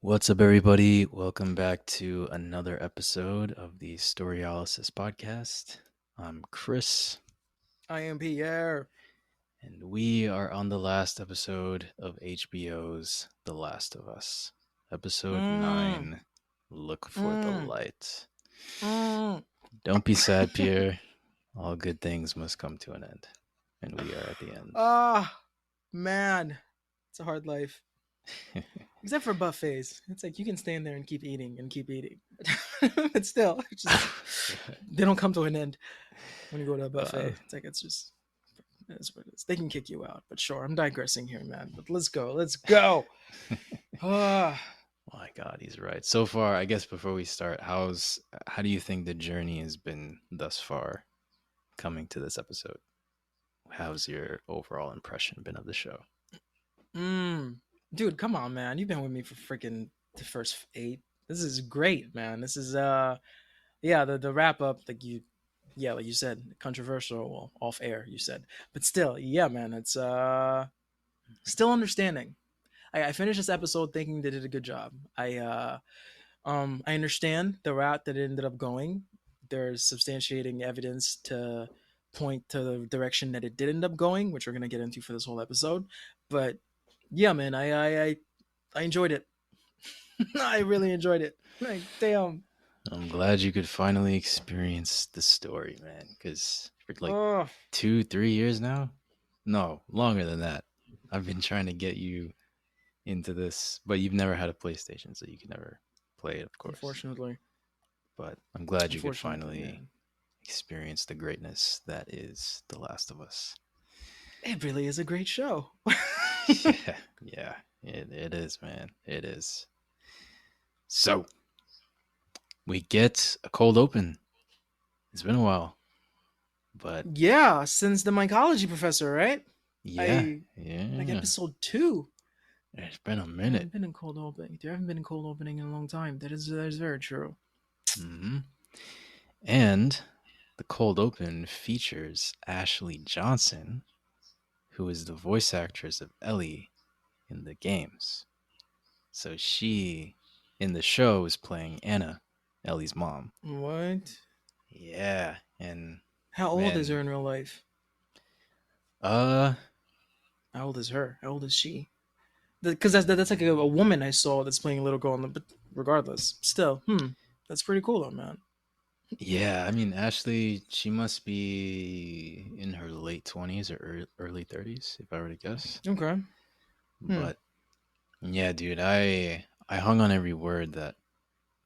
What's up, everybody? Welcome back to another episode of the Storyalysis podcast. I'm Chris, I am Pierre. and we are on the last episode of HBO's The Last of Us, episode Mm, 9. Look for the mm, light. mm. Don't be sad, Pierre. All good things must come to an end, and we are at the end. Ah, man, it's a hard life. Except for buffets, it's like you can stand there and keep eating, but still, it's just they don't come to an end when you go to a uh, buffet. It's like it's what it is. They can kick you out, but sure, I'm digressing here, man. But let's go. Ah, My God, he's right. So far, I guess before we start, how do you think the journey has been thus far coming to this episode? How's your overall impression been of the show? mm. Dude, come on, man. You've been with me for freaking the first 8. This is great, man. This is yeah, the wrap up, like you said, controversial, well, off air, you said, but still, yeah, man, it's still understanding. I finished this episode thinking they did a good job. I understand the route that it ended up going. There's substantiating evidence to point to the direction that it did end up going, which we're gonna get into for this whole episode. But yeah, man, I enjoyed it. I really enjoyed it. Like, damn. I'm glad you could finally experience the story, man, because for like Oh, 2, 3 years now, no, longer than that, I've been trying to get you into this, but you've never had a PlayStation, so you can never play it, of course. unfortunately, But I'm glad you could unfortunately, finally man. experience the greatness that is The Last of Us. It really is a great show. Yeah, yeah, it is, man. It is. So we get a cold open. It's been a while, but Yeah, since the mycology professor, right? yeah, I like yeah, episode 2. it's been a There haven't minute. been in cold opening. There haven't been in cold opening in a long time. That is very true. hmm And the cold open features Ashley Johnson, who is the voice actress of Ellie in the games. So she, in the show, is playing Anna, Ellie's mom. What? Yeah, and How old is man, her in real life? uh, How old is her? How old is she? Because that's like a woman I saw that's playing a little girl. But regardless, still, that's pretty cool though, man. yeah, I mean, Ashley, she must be in her late 20s or early 30s, if I were to guess. Okay. Hmm. But yeah, dude, I hung on every word that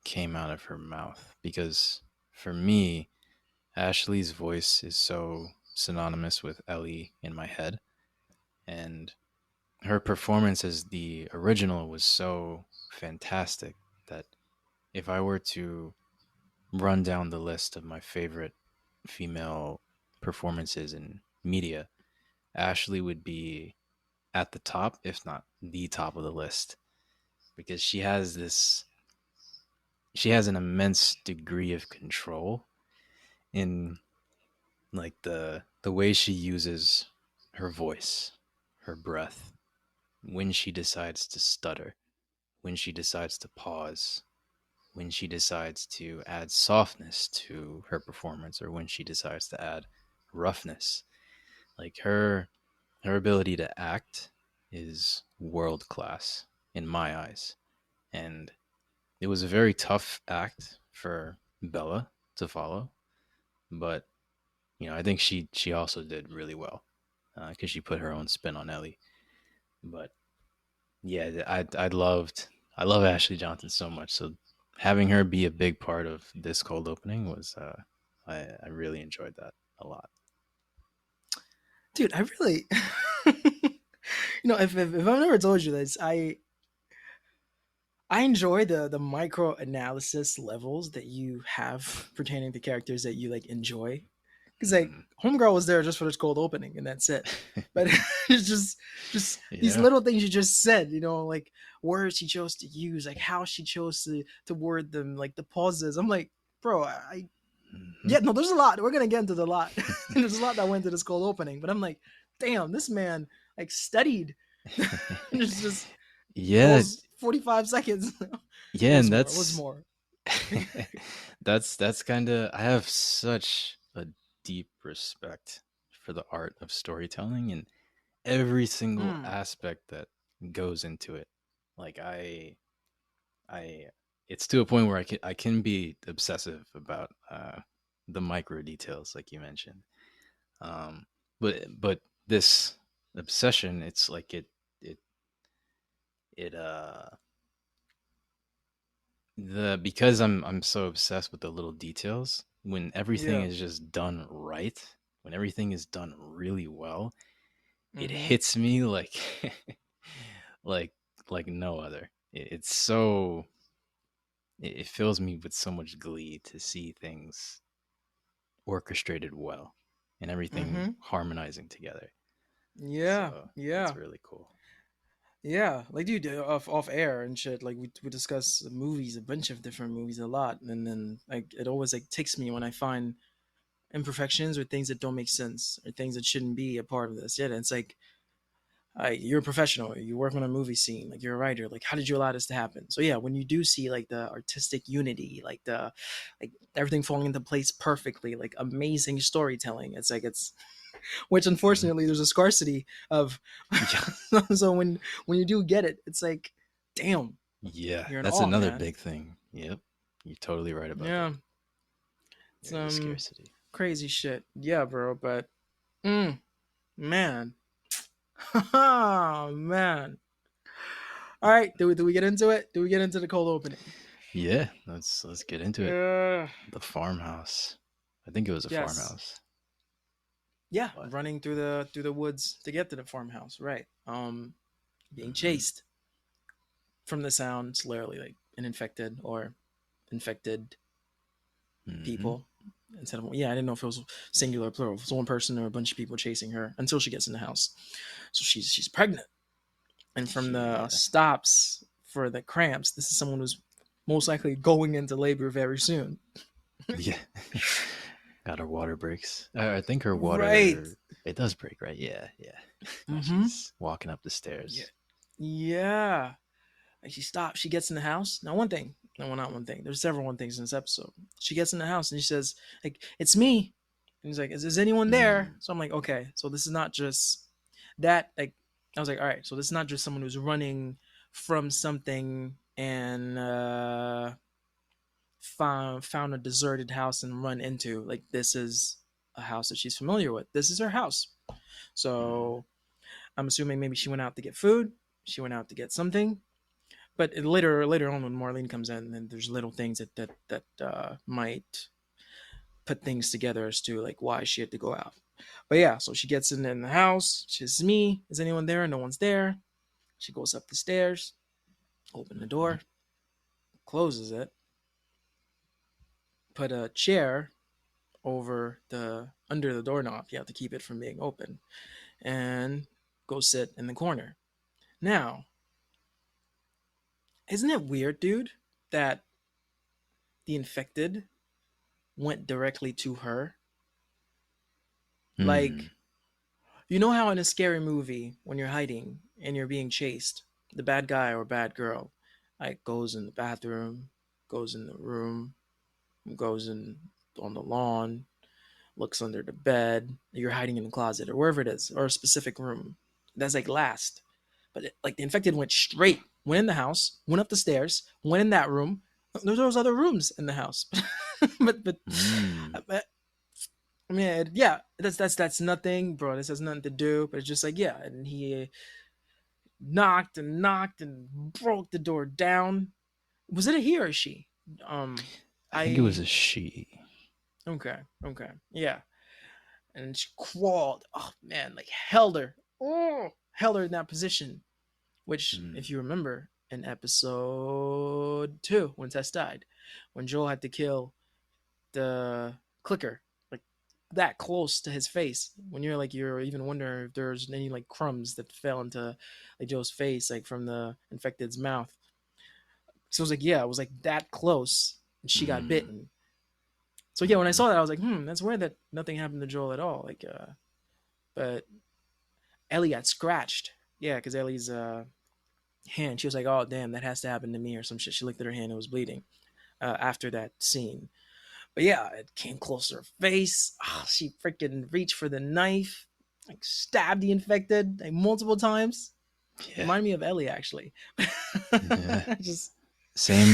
came out of her mouth because for me, Ashley's voice is so synonymous with Ellie in my head, and her performance as the original was so fantastic that if I were to run down the list of my favorite female performances in media, Ashley would be at the top, if not the top of the list, because she has an immense degree of control in like the way she uses her voice, her breath, when she decides to stutter, when she decides to pause, when she decides to add softness to her performance, or when she decides to add roughness. Like her ability to act is world class in my eyes. And it was a very tough act for Bella to follow, but I think she also did really well because she put her own spin on Ellie. But yeah, I love Ashley Johnson so much. So having her be a big part of this cold opening was I really enjoyed that a lot. Dude, I really, if I've never told you this, I enjoy the micro analysis levels that you have pertaining to characters that you like enjoy. Because like Mhm. Homegirl was there just for this cold opening and that's it. But it's just these Yeah. little things you just said, like words she chose to use, like how she chose to word them, like the pauses. I'm like, bro, I hmm yeah, no, there's a lot. We're gonna get into the lot. There's a lot that went to this cold opening, but I'm like, damn, this man like studied. It's just yeah, falls 45 seconds. Yeah, What's and more? What's more? that's kind of, I have such a deep respect for the art of storytelling and every single Mm. aspect that goes into it. Like I it's to a point where I can be obsessive about the micro details like you mentioned. Um but this obsession, it's like it it the because I'm so obsessed with the little details, when everything Yeah. is just done right, when everything is done really well, it Mm-hmm. hits me like like like no other. It's so, it fills me with so much glee to see things orchestrated well and everything Mm-hmm. harmonizing together. Yeah. So it's Yeah. really cool. Yeah. Like, dude, off air and shit. Like, we discuss movies, a bunch of different movies, a lot, and then like it always like ticks me when I find imperfections or things that don't make sense or things that shouldn't be a part of this. Yeah, and it's like, you're a professional. You work on a movie scene. Like, you're a writer. Like, how did you allow this to happen? So yeah, when you do see like the artistic unity, like everything falling into place perfectly, like amazing storytelling, it's like it's which Mhm. unfortunately there's a scarcity of. Yeah. So when you do get it, it's like, damn, Yeah, you're in that's awe, another man. big thing. Yep. You're totally right about that. Yeah, it's There is a scarcity. crazy shit. Yeah, bro. But man, oh man. All right, do we get into it? Do we get into the cold opening? Yeah, let's get into it. Uh, The farmhouse. I think it was a yes. farmhouse. Yeah, But running through the woods to get to the farmhouse, right? Being mhm. chased from the sound. It's literally like an infected or infected Mhm. people. Instead of, yeah, I didn't know if it was singular or plural. If it was one person or a bunch of people chasing her until she gets in the house. So she's pregnant, and from the Yeah. stops for the cramps, this is someone who's most likely going into labor very soon. Yeah. Got her water breaks. I think her Right. water, it does break, right? Yeah, yeah. As Mm-hmm. she's walking up the Yeah. stairs. Yeah. Like, she stops. She gets in the house. Now, one thing. No, well, not one thing. There's several one things in this episode. She gets in the house and she says, like, it's me. And he's like, is anyone there? Mm. So I'm like, okay. So this is not just that. Like, I was like, all right. So this is not just someone who's running from something and found a deserted house and run into. Like, this is a house that she's familiar with. This is her house. Mm. So I'm assuming maybe she went out to get food. She went out to get something. But later on when Marlene comes in, then there's little things that might put things together as to like why she had to go out. But yeah, so she gets in the house. She says, "Me, is anyone there?" No one's there. She goes up the stairs, open the Mhm. door, closes it, put a chair over the under the doorknob. You have to keep it from being open, and go sit in the corner. Now, isn't it weird, dude, that the infected went directly to her? Mm. Like, you know how in a scary movie, when you're hiding and you're being chased, the bad guy or bad girl like goes in the bathroom, goes in the room, goes in on the lawn, looks under the bed, you're hiding in the closet or wherever it is, or a specific room. That's like last. But like the infected went straight, went in the house, went up the stairs, went in that room. There's those other rooms in the house. Mm. But I mean, yeah, that's nothing, bro. This has nothing to do. But it's just like, yeah, and he knocked and broke the door down. Was it a he or a she? Um, I think it was I a she. okay, yeah. And she crawled. Oh man, like held her in that position. Which, Mm. if you remember, in episode 2, when Tess died, when Joel had to kill the clicker, like that close to his face, when you're even wondering if there's any like crumbs that fell into like Joe's face, like from the infected's mouth. So it was like, yeah, it was like that close, and she got Mm. bitten. So yeah, when I Mhm. saw that, I was like, that's weird that nothing happened to Joel at all. Like, but Ellie got scratched. Yeah, because Ellie's hand. She was like, "Oh damn, that has to happen to me or some shit." She looked at her hand; it was bleeding after that scene. But yeah, it came close to her face. Oh, she freaking reached for the knife, like stabbed the infected like multiple times. Yeah. Reminded me of Ellie actually. Yeah. Just Same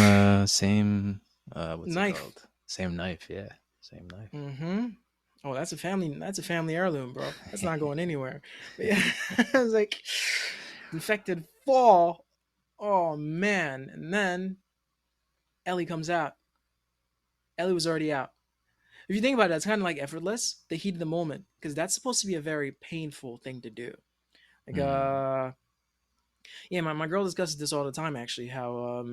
what's it knife. called? Same knife, yeah. Same knife. Mm-hmm. Oh, that's a family. That's a family heirloom, bro. That's not going anywhere. But yeah, I was like, infected fall. Oh man! And then Ellie comes out. Ellie was already out. If you think about it, it's kind of like effortless. The heat of the moment, because that's supposed to be a very painful thing to do. Like, Mm. yeah, my girl discusses this all the time. Actually, how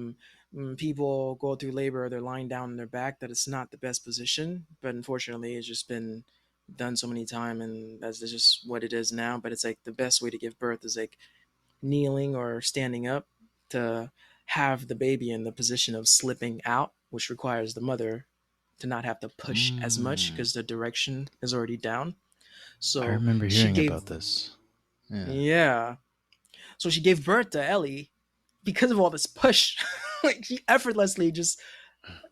people go through labor, they're lying down on their back. That it's not the best position, but unfortunately, it's just been done so many times, and that's just what it is now. But it's like the best way to give birth is like kneeling or standing up to have the baby in the position of slipping out, which requires the mother to not have to push as much Mm. because the direction is already down. I So remember she hearing gave, about this. Yeah. yeah. So she gave birth to Ellie because of all this push. Like she effortlessly just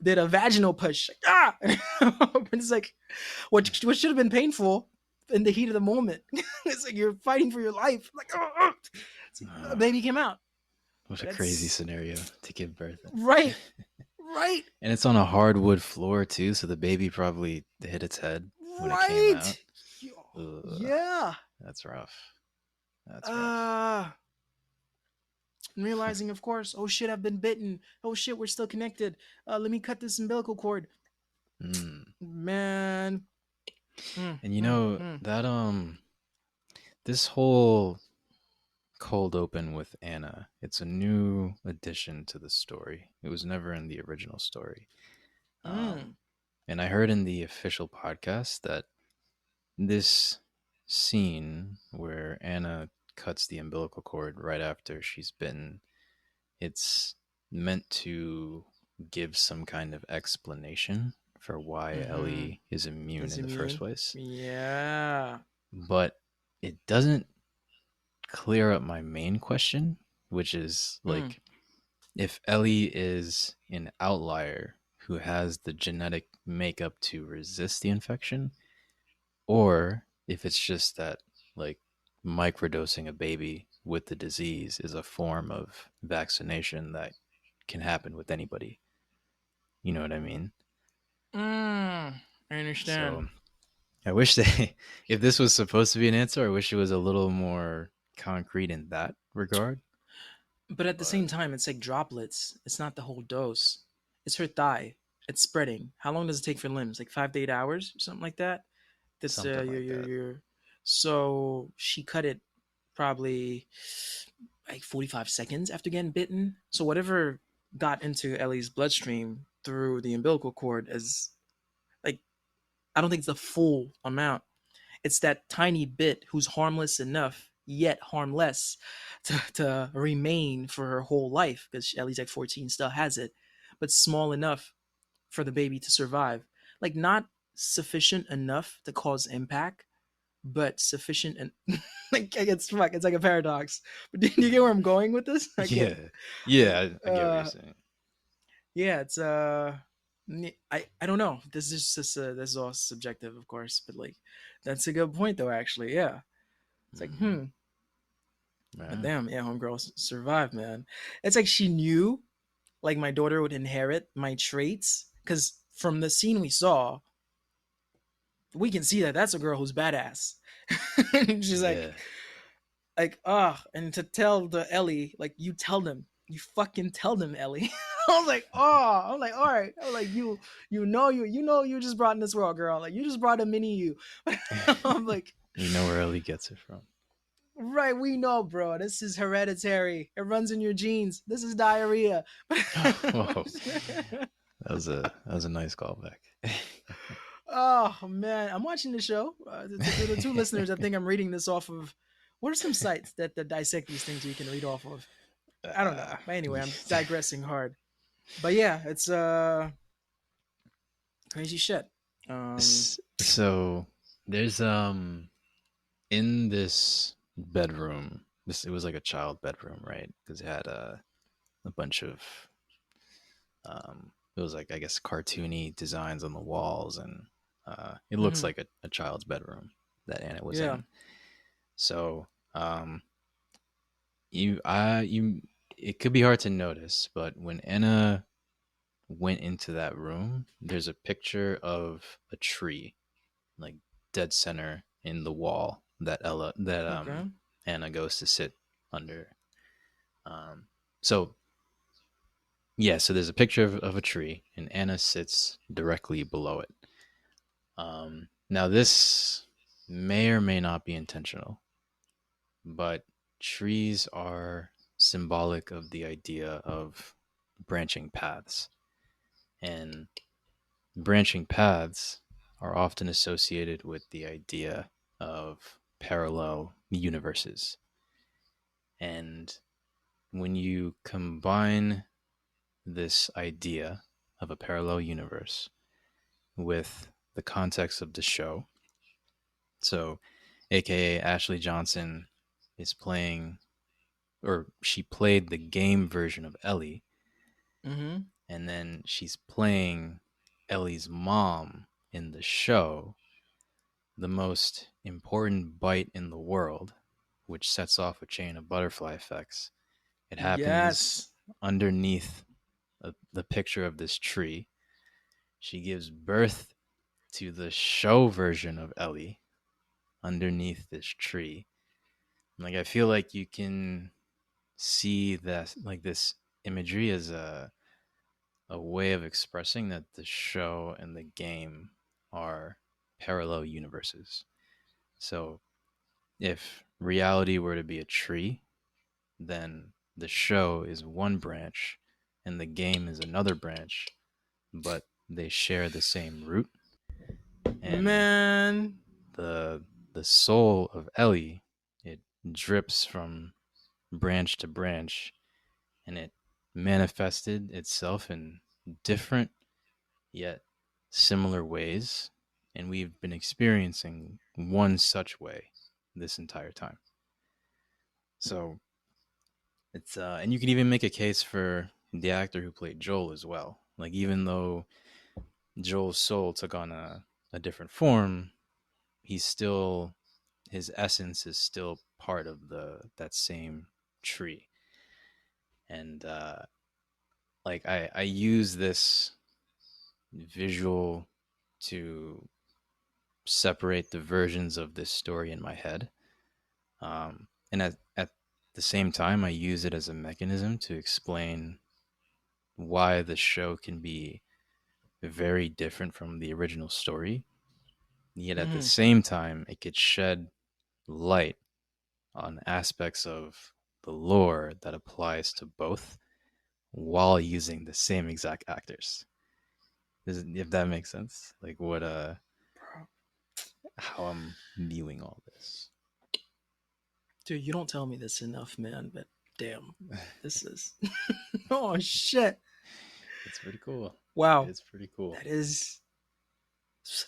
did a vaginal push. Like, ah! It's like what should have been painful in the heat of the moment. It's like you're fighting for your life. Like, oh, oh. It's like, a Uh, baby came out. what a But crazy that's scenario to give birth in. right, right, And it's on a hardwood floor too, so the baby probably hit its head when it came out. right. Ugh, Yeah. that's rough. That's rough. Uh realizing, of course, oh shit, I've been bitten. Oh shit, we're still connected. Let me cut this umbilical cord. Mm. Man. And you know Mm. that this whole cold open with Anna, it's a new addition to the story. It was never in the original story. Mm. And I heard in the official podcast that this scene where Anna cuts the umbilical cord right after she's bitten, it's meant to give some kind of explanation for why Mm-hmm. Ellie is immune Is in the first immune? place. Yeah. But it doesn't clear up my main question, which is Mm. like if Ellie is an outlier who has the genetic makeup to resist the infection, or if it's just that like microdosing a baby with the disease is a form of vaccination that can happen with anybody. You know what I mean? I understand. So I wish they, if this was supposed to be an answer, I wish it was a little more concrete in that regard. But at the But same time, it's like droplets. It's not the whole dose. It's her thigh. It's spreading. How long does it take for limbs? Like 5 to 8 hours, something like that. That's something your like that. your. So she cut it probably like 45 seconds after getting bitten. So whatever got into Ellie's bloodstream through the umbilical cord is like I don't think it's the full amount. It's that tiny bit who's harmless enough yet harmless to remain for her whole life because Ellie's like 14 still has it, but small enough for the baby to survive. Like not sufficient enough to cause impact, but sufficient and like it's like a paradox. But do you get where I'm going with this? I get Yeah, yeah, like I get what you're saying. yeah, it's I don't know. This is just this is all subjective, of course, but like that's a good point though. Actually, yeah, it's like Mm-hmm. but Yeah, damn, yeah, homegirl survived, man. It's like she knew like my daughter would inherit my traits because from the scene we saw, we can see that that's a girl who's badass. She's yeah. and to tell the Ellie, like you tell them, you fucking tell them, Ellie. I was like, oh, I'm like, all right. I was like, you just brought in this world, girl. Like you just brought a mini you. I'm like, You know where Ellie gets it from. right, we know, bro. This is hereditary. It runs in your genes. This is diarrhea. Whoa, that was a nice callback. Oh man, I'm watching the show. The two listeners, I think I'm reading this off of. What are some sites that dissect these things you can read off of? I don't know. uh, But anyway, I'm digressing hard. But yeah, it's crazy shit. Um, so there's in this bedroom it was like a child bedroom, right? Because it had a bunch of it was like, I guess, cartoony designs on the walls, and it looks Mm-hmm. like a child's bedroom that Anna was Yeah. in. So you it could be hard to notice, but when Anna went into that room, there's a picture of a tree, like dead center in the wall that Okay. Anna goes to sit under. Um, so yeah, so there's a picture of a tree, and Anna sits directly below it. Now this may or may not be intentional, but trees are symbolic of the idea of branching paths, and branching paths are often associated with the idea of parallel universes. And when you combine this idea of a parallel universe with the context of the show, so aka Ashley Johnson is playing, or she played the game version of Ellie, Mm-hmm. and then she's playing Ellie's mom in the show, the most important bite in the world, which sets off a chain of butterfly effects. It happens Yes. underneath the picture of this tree. She gives birth to the show version of Ellie underneath this tree. Like, I feel like you can see that, like, this imagery as a way of expressing that the show and the game are parallel universes. So if reality were to be a tree, then the show is one branch and the game is another branch, but they share the same root. And Man. the the soul of Ellie, it drips from branch to branch, and it manifested itself in different yet similar ways, and we've been experiencing one such way this entire time. So it's and you could even make a case for the actor who played Joel as well. Like, even though Joel's soul took on a different form, he's still, his essence is still part of the that same tree. And like, I use this visual to separate the versions of this story in my head. And at the same time, I use it as a mechanism to explain why the show can be very different from the original story. Yet at the Mm-hmm. same time, it could shed light on aspects of the lore that applies to both while using the same exact actors. If that makes sense, like what Bro. how I'm viewing all this. Dude, you don't tell me this enough, man, but damn. This is oh shit. It's pretty cool. Wow. It's pretty cool. That is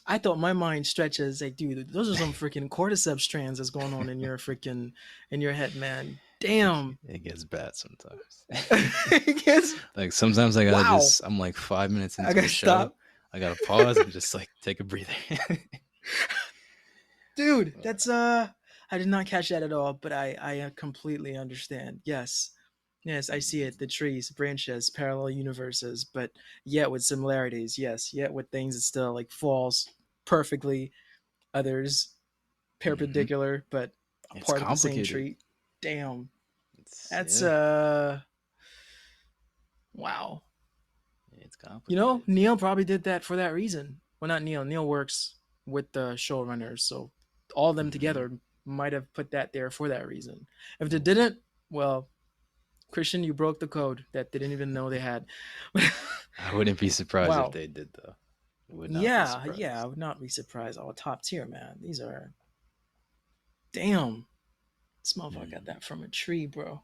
I thought my mind stretches like, dude, those are some freaking cordyceps strands that's going on in your freaking in your head, man. Damn. It gets bad sometimes. Yes. Like, sometimes I gotta Wow. just, I'm like 5 minutes I into a gotta show, stop. I gotta pause and just like take a breather. Dude, that's I did not catch that at all, but I completely understand. Yes. Yes, I see it. The trees, branches, parallel universes, but yet with similarities. Yes, yet with things that still like falls perfectly, others Mm-hmm. perpendicular, but a It's part of the same complicated. tree. Damn. It's, That's yeah, wow. it's You know, complicated. Neil probably did that for that reason. Well, not Neil. Neil works with the showrunners, so all of them Mm-hmm. together might have put that there for that reason. If they didn't, well, Christian, you broke the code that they didn't even know they had. I wouldn't be surprised if Wow. they did, though. Would not be Yeah, yeah, I surprised. would not be surprised. Oh, top tier, man. These are damn. This motherfucker got Mm. that from a tree, bro.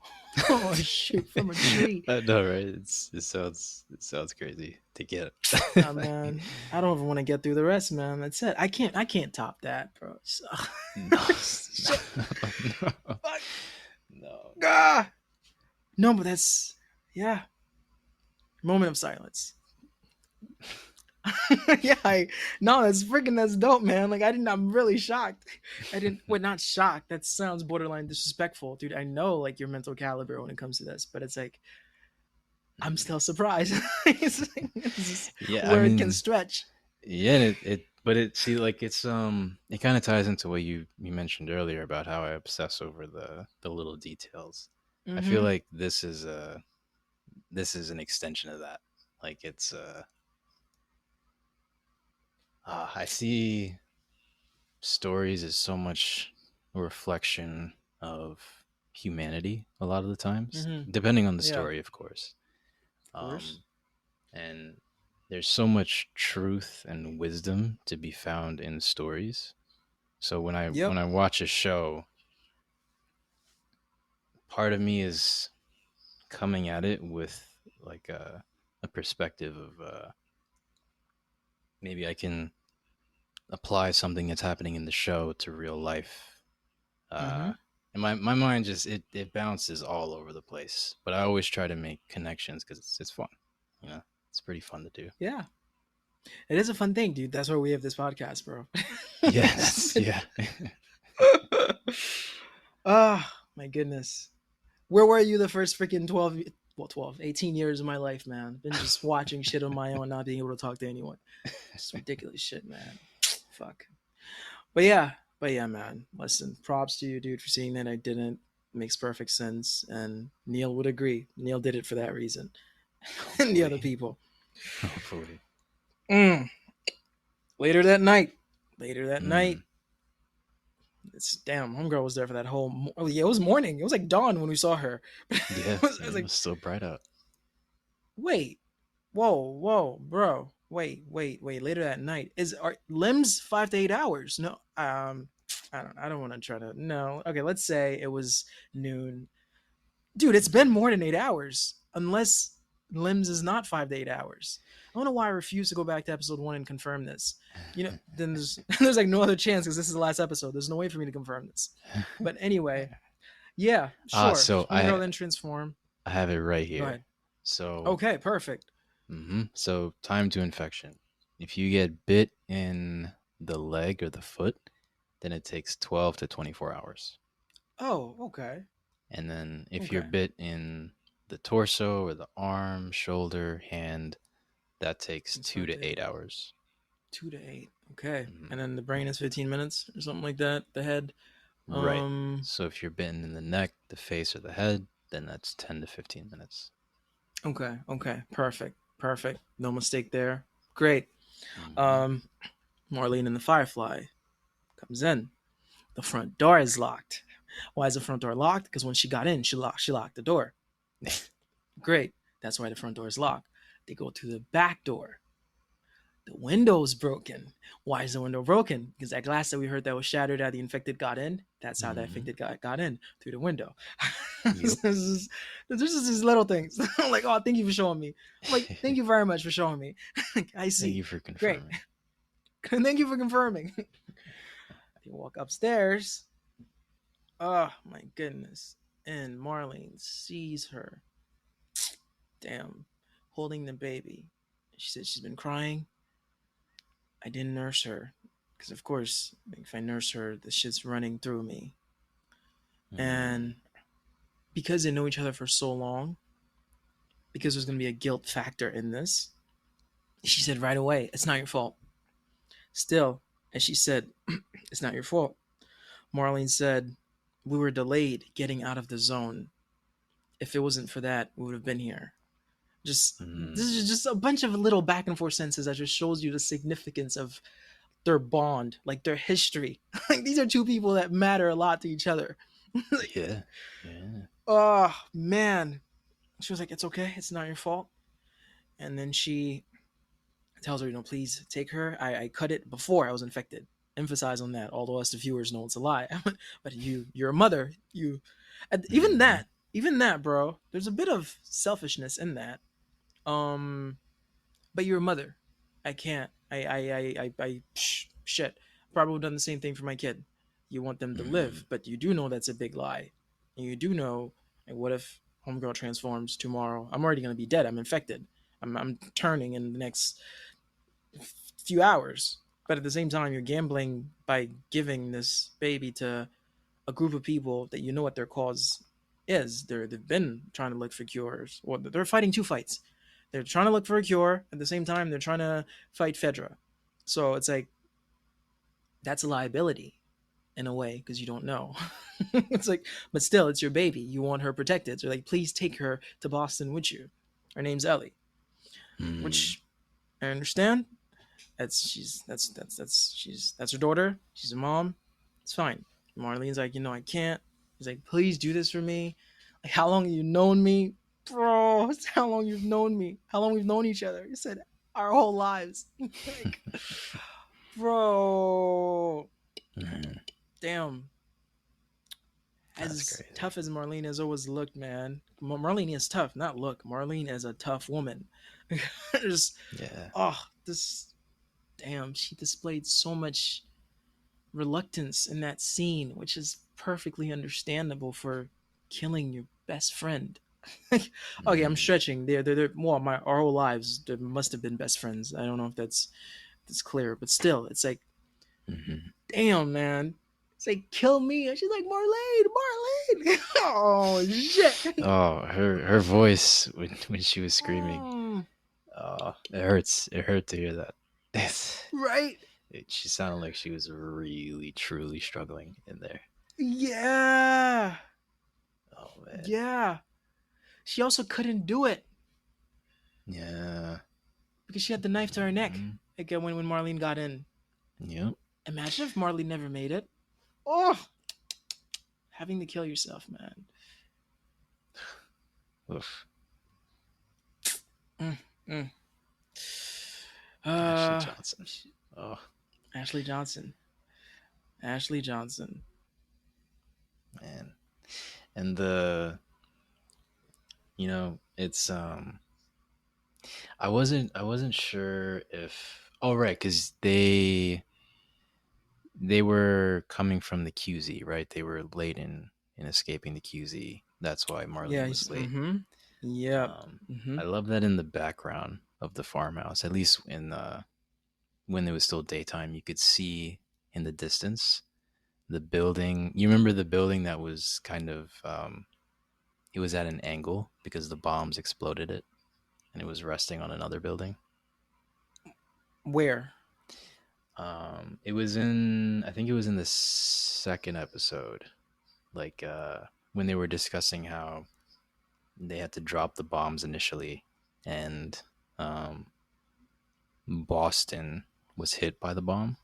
Oh shoot, from a tree. I know, right? It sounds crazy to get. Nah, Like, man. I don't even want to get through the rest, man. That's it. I can't top that, bro. no, Shit. no, no. Fuck. No. Ah! No, but that's yeah. Moment of silence. Yeah, no, that's dope, man. Like I didn't. I'm really shocked. I didn't. Well, not shocked. That sounds borderline disrespectful, dude. I know like your mental caliber when it comes to this, but it's like I'm Mm. still surprised. It's like, this is Yeah, I where it can mean, stretch. yeah, and but it, see, like it kind of ties into what you mentioned earlier about how I obsess over the little details. I feel Mm-hmm. like this is an extension of that. Like I see stories as so much a reflection of humanity a lot of the times, Mm-hmm. depending on the Yeah, of story, of course. course. Um, and there's so much truth and wisdom to be found in stories. So when Yep. I watch a show, part of me is coming at it with like a perspective of maybe I can apply something that's happening in the show to real life. Mm-hmm. And my mind just it bounces all over the place. But I always try to make connections because it's fun. You know, it's pretty fun to do. Yeah, it is a fun thing, dude. That's why we have this podcast, bro. Yeah, that's yeah. Ah, my goodness. Where were you the first freaking 12, well, 12, 18 years of my life, man? Been just watching shit on my own, not being able to talk to anyone. Just ridiculous shit, man. Fuck. But yeah, man. Listen, props to you, dude, for seeing that I didn't. Makes perfect sense. And Neil would agree. Neil did it for that reason. And the other Hopefully, people. hopefully. Mm. Later that night. Later that night. Mm, It's damn, homegirl was there for that whole. Oh yeah, it was morning. It was like dawn when we saw her. yeah, I was it like, was still bright out. wait, whoa, bro, wait. Later that night is our limbs 5 to 8 hours? No, I don't want to try to. No, okay. Let's say it was noon, dude. It's been more than 8 hours, unless limbs is not 5 to 8 hours. I don't know why I refuse to go back to episode one and confirm this. You know, then there's there's like no other chance because this is the last episode. There's no way for me to confirm this. But anyway, yeah, sure. So Homegirl then transform. I have it right Go here. ahead. So Okay, perfect. so time to infection. If you get bit in the leg or the foot, then it takes 12 to 24 hours. Oh, okay. And then if you're Okay. bit in the torso or the arm, shoulder, hand, that takes It's two five to to eight eight. hours. 2 to 8. Okay. Mhm. And then the brain is 15 minutes or something like that. The head. Right. Um. So if you're bitten in the neck, the face, or the head, then that's 10 to 15 minutes. Okay. Okay. Perfect. Perfect. No mistake there. Great. Hmm. Um. Marlene and the Firefly comes in. The front door is locked. Why is the front door locked? Because when she got in, she locked the door. Great. That's why the front door is locked. They go to the back door. The window's broken. Why is the window broken? Because that glass that we heard that was shattered how the infected got in, that's how the Hmm. infected got in through the window. Yep. There's just these little things. I'm like, oh, thank you for showing me. I'm like, thank you very much for showing me. I Thank see. you for Great. confirming. Thank you for confirming. They walk upstairs. Oh my goodness. And Marlene sees her. Damn. Holding the baby. She said she's been crying. I didn't nurse her because, of course, if I nurse her, the shit's running through me. Mm. And because they know each other for so long, because there's going to be a guilt factor in this, she said right away, "It's not your fault." Still, as she said, "It's not your fault." Marlene said, "We were delayed getting out of the zone. If it wasn't for that, we would have been here." Just this Mm. is just a bunch of little back and forth sentences that just shows you the significance of their bond, like their history. Like these are two people that matter a lot to each other. Like, Yeah. Yeah. oh man. She was like, "It's okay, it's not your fault." And then she tells her, please take her. I cut it before I was infected. Emphasize on that, although us the viewers know it's a lie. But you're a mother. You even Hmm. that, bro. There's a bit of selfishness in that. But you're a mother. I can't. Shit. Probably would have done the same thing for my kid. You want them to Hmm. live, but you do know that's a big lie. and you do know, like, what if homegirl transforms tomorrow? I'm already gonna be dead. I'm infected. I'm turning in the next few hours. But at the same time, you're gambling by giving this baby to a group of people that you know what their cause is. They've been trying to look for cures. Well, they're fighting two fights. They're trying to look for a cure. At the same time, they're trying to fight Fedra. So it's like that's a liability in a way because you don't know. It's like, but still, it's your baby. You want her protected. So like, please take her to Boston with you. Her name's Ellie, Mm. which I understand. That's her daughter. She's a mom. It's fine. Marlene's like, I can't. He's like, please do this for me. Like, how long have you known me, bro? It's how long you've known me. How long we've known each other. He said our whole lives. Like, bro, Mm. damn. That's As crazy. tough as Marlene has always looked, man. Marlene is tough, not look. Marlene is a tough woman. Just, Yeah. this, damn, she displayed so much reluctance in that scene, which is perfectly understandable for killing your best friend. Okay, I'm Mm. stretching. They're well, our whole lives they must have been best friends. I don't know if that's clear, but still, it's like, Hmm. damn, man. It's like kill me, and she's like Marlene. Oh shit. Oh, her voice when she was screaming. Mm, Oh, it hurts. It hurt to hear that. right? She sounded like she was really, truly struggling in there. Yeah, Oh man. yeah. She also couldn't do it Yeah. because she had the knife to her neck. Hmm. Again, when Marlene got in. Yep. Imagine if Marley never made it. Oh, having to kill yourself, man. Oof. Mm, mm. Ashley Uh, Johnson. Oh Ashley Johnson. Ashley Johnson. man. And it's I wasn't sure if oh right, because they were coming from the QZ, right? They were late in escaping the QZ. That's why Yeah, Marlene he's. was late. Mm-hmm. Yep. Um, Mm-hmm. I love that in the background of the farmhouse, at least in when it was still daytime, you could see in the distance the building. You remember the building that was kind of it was at an angle because the bombs exploded it, and it was resting on another building. Where? It was in I think it was in the second episode, like when they were discussing how they had to drop the bombs initially, and um, Boston was hit by the bomb.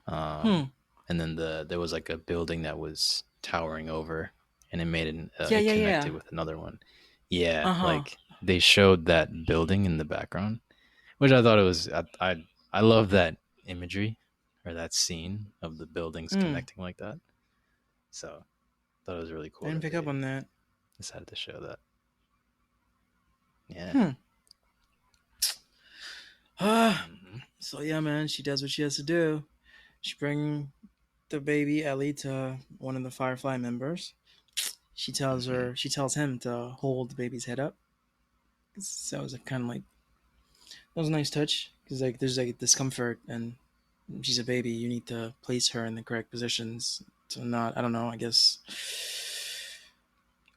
Hmm. And then there was like a building that was towering over, and Yeah, it yeah, connected yeah. with another one. Yeah, Uh huh. like they showed that building in the background, which I thought it was. I love that imagery or that scene of the buildings Hmm. connecting like that. So I thought it was really I cool didn't that pick up they on that. decided to show that. Yeah. Hmm. Ah. Hmm. So yeah, man. She does what she has to do. She bring the baby Ellie to one of the Firefly members. She tells Hmm. her. She tells him to hold the baby's head up. So it was kind of like that was a nice touch because like there's like discomfort and she's a baby. You need to place her in the correct positions to not. I don't know. I guess.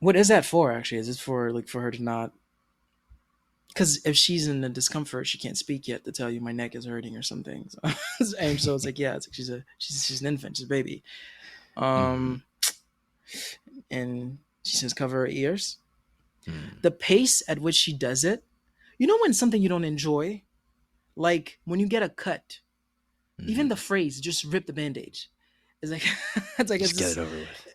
What is that for? Actually, is it for like for her to not? Because if she's in the discomfort, she can't speak yet to tell you my neck is hurting or something. So, and so it's like yeah, it's like she's an infant, she's a baby. Hmm. Um, and she says cover her ears. Hmm. The pace at which she does it. You know when something you don't enjoy, like when you get a cut, even the Hmm. phrase "just rip the bandage" is like it's like Just it's get it over with.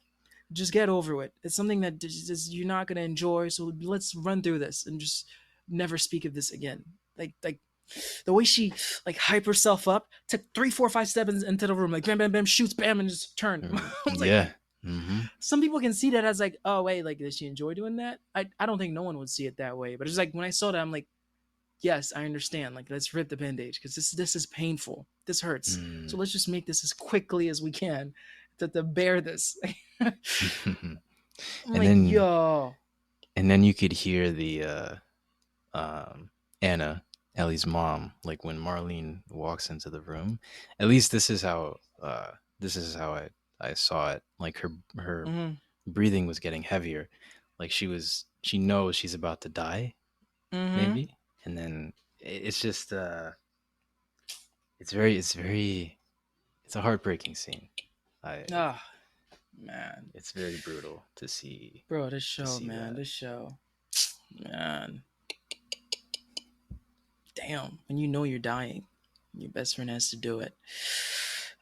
just get over it. It's something that you're not gonna enjoy. So let's run through this and just never speak of this again. Like the way she like hype herself up, took 3, 4, 5 steps into the room, like bam, bam, bam, shoots, bam, and just turn. I was like, Yeah. Hmm. some people can see that as like, oh wait, like does she enjoy doing that? I don't think no one would see it that way. But it's like when I saw that, I'm like, yes, I understand. Like let's rip the bandage because this is painful. This hurts. So Mm. let's just make this as quickly as we can to bear this. and I'm like, then yo. you could hear the um, Anna, Ellie's mom, like when Marlene walks into the room. At least this is how I saw it. Like her Mm-hmm. breathing was getting heavier. Like she knows she's about to die, Mm-hmm. maybe. And then it's just it's very it's a heartbreaking scene. I Ah, man. It's very brutal Bro, this to show, see man. that. This show. Man. Damn. When you know you're dying, your best friend has to do it.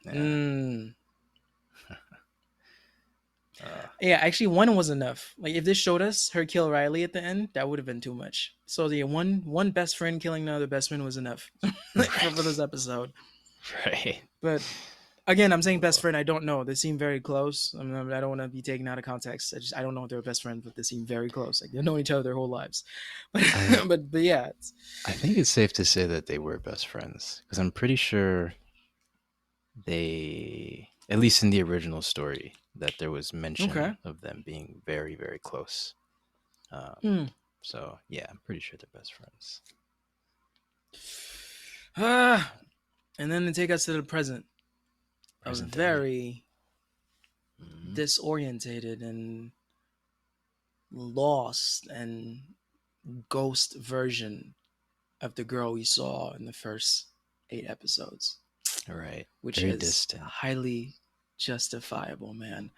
Yeah. Mm. Uh, Yeah, actually, one was enough. Like, if this showed us her kill Riley at the end, that would have been too much. So, yeah, one best friend killing another best friend was enough for this right. episode. Right. But again, I'm saying best Uh, friend. I don't know. They seem very close. I don't want to be taken out of context. I don't know if they're best friends, but they seem very close. Like they've known each other their whole lives. But I but yeah, I think it's safe to say that they were best friends because I'm pretty sure at least in the original story, that there was okay. mention of them being very, very close. Um, Hmm. so yeah, I'm pretty sure they're best friends. Ah, and then to take us to the present, I was Present day. very Mm-hmm. disorientated and lost and ghost version of the girl we saw in the first 8 episodes, All right. which Very is distant. highly justifiable, man.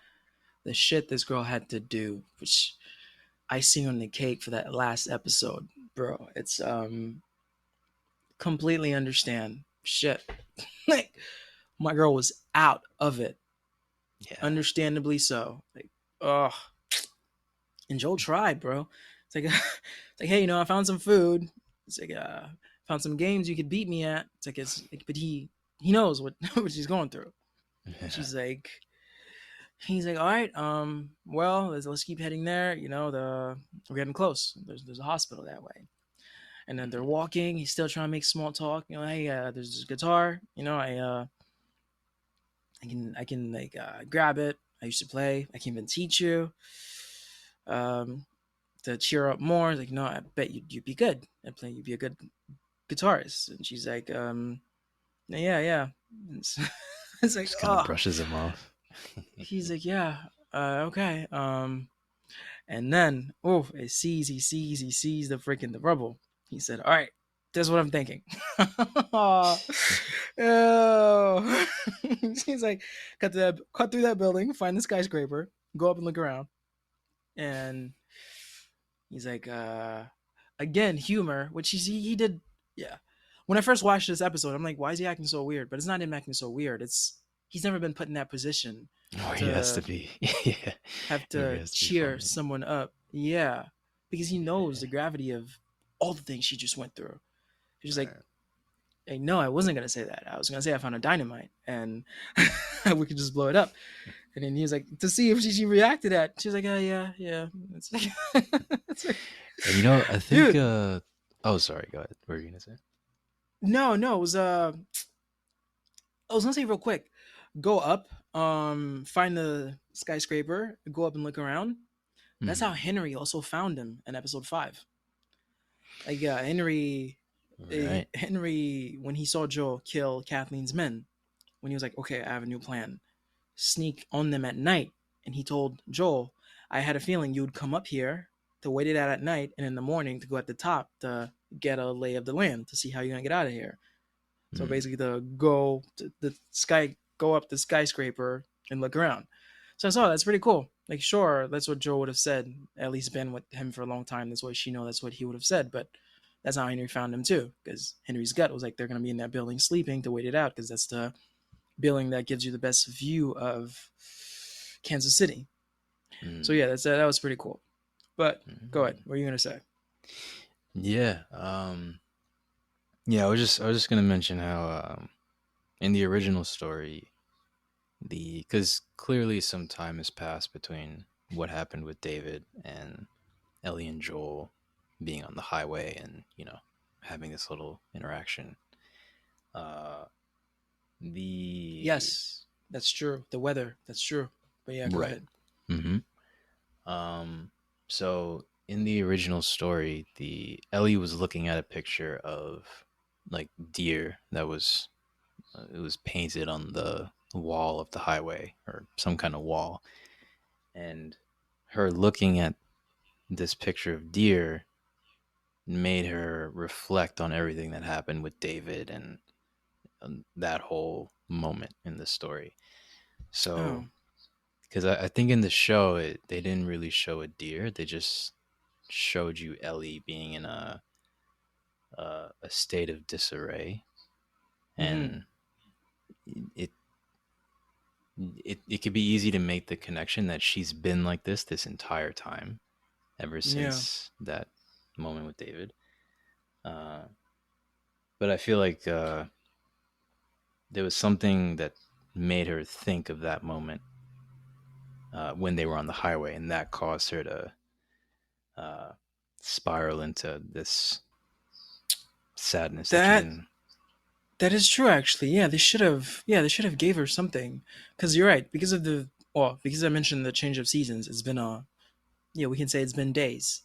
The shit this girl had to do, which icing on the cake for that last episode, bro. It's completely understand. Shit. Like my girl was out of it. Yeah. Understandably so. Like, oh, and Joel tried, bro. It's like, it's like, hey, I found some food. It's like, found some games you could beat me at. It's like, but he knows what what she's going through. Yeah. She's like, he's like, all right, well, let's keep heading there. We're getting close. There's a hospital that way. And then they're Mhm. walking. He's still trying to make small talk. Hey, there's this guitar. I can like grab it. I used to play. I can even teach you. Um, to cheer up more. Like, no, I bet you'd be good at playing. You'd be a good guitarist. And she's like, yeah, yeah. It's, it's like, Just kind of oh. brushes him off. He's like, yeah, okay. And then, oh, he sees the freaking the rubble. He said, all right, that's what I'm thinking. Oh, ew. He's like, cut through that building, find the skyscraper, go up and look around. And he's like, again, humor, which he did. Yeah. When I first watched this episode, I'm like, why is he acting so weird? But it's not him acting so weird. It's he's never been put in that position Or he has to to be. Yeah. have Or he to has to be cheer funny. someone up. Yeah. Because he knows Yeah. the gravity of all the things she just went through. He's like, Right. hey, no, I wasn't gonna say that. I was gonna say I found a dynamite and we could just blow it up. And then he was like, to see if she reacted to that. She was like, oh yeah, yeah. It's like, it's like And I think dude, oh sorry, go ahead. What were you gonna say? no, it was I was gonna say real quick, go up, find the skyscraper, go up and look around. That's how Hmm. Henry also found him in episode 5. Like Right. Henry, when he saw Joel kill Kathleen's men, when he was like, okay, I have a new plan, sneak on them at night. And he told Joel, I had a feeling you'd come up here to wait it out at night and in the morning to go at the top to get a lay of the land to see how you're gonna get out of here. So Hmm. basically, go up the skyscraper and look around. So I saw that's pretty cool. Like, sure, that's what Joe would have said. At least been with him for a long time. That's what she know. That's what he would have said. But that's how Henry found him too, because Henry's gut was like they're gonna be in that building sleeping to wait it out, because that's the building that gives you the best view of Kansas City. So Hmm. yeah, that was pretty cool. But go ahead. Hmm. What are you gonna say? Yeah. Yeah. I was just gonna mention how in the original story, the because clearly some time has passed between what happened with David and Ellie and Joel being on the highway and having this little interaction. Uh, the Yes, that's true. The weather, that's true. But yeah, go right. ahead. Um, so in the original story, the Ellie was looking at a picture of like deer that was it was painted on the wall of the highway or some kind of wall, and her looking at this picture of deer made her reflect on everything that happened with David and that whole moment in the story. So, Oh. because I think in the show they didn't really show a deer; they just showed you Ellie being in a state of disarray, Mm-hmm. and it it could be easy to make the connection that she's been like this entire time, ever Yeah. since that moment with David. Uh, but I feel like there was something that made her think of that moment when they were on the highway, and that caused her to uh, spiral into this sadness that she's That in. that is true actually. Yeah, they should have gave her something. Cuz you're right, because of the well, because I mentioned the change of seasons, it's been yeah, we can say it's been days.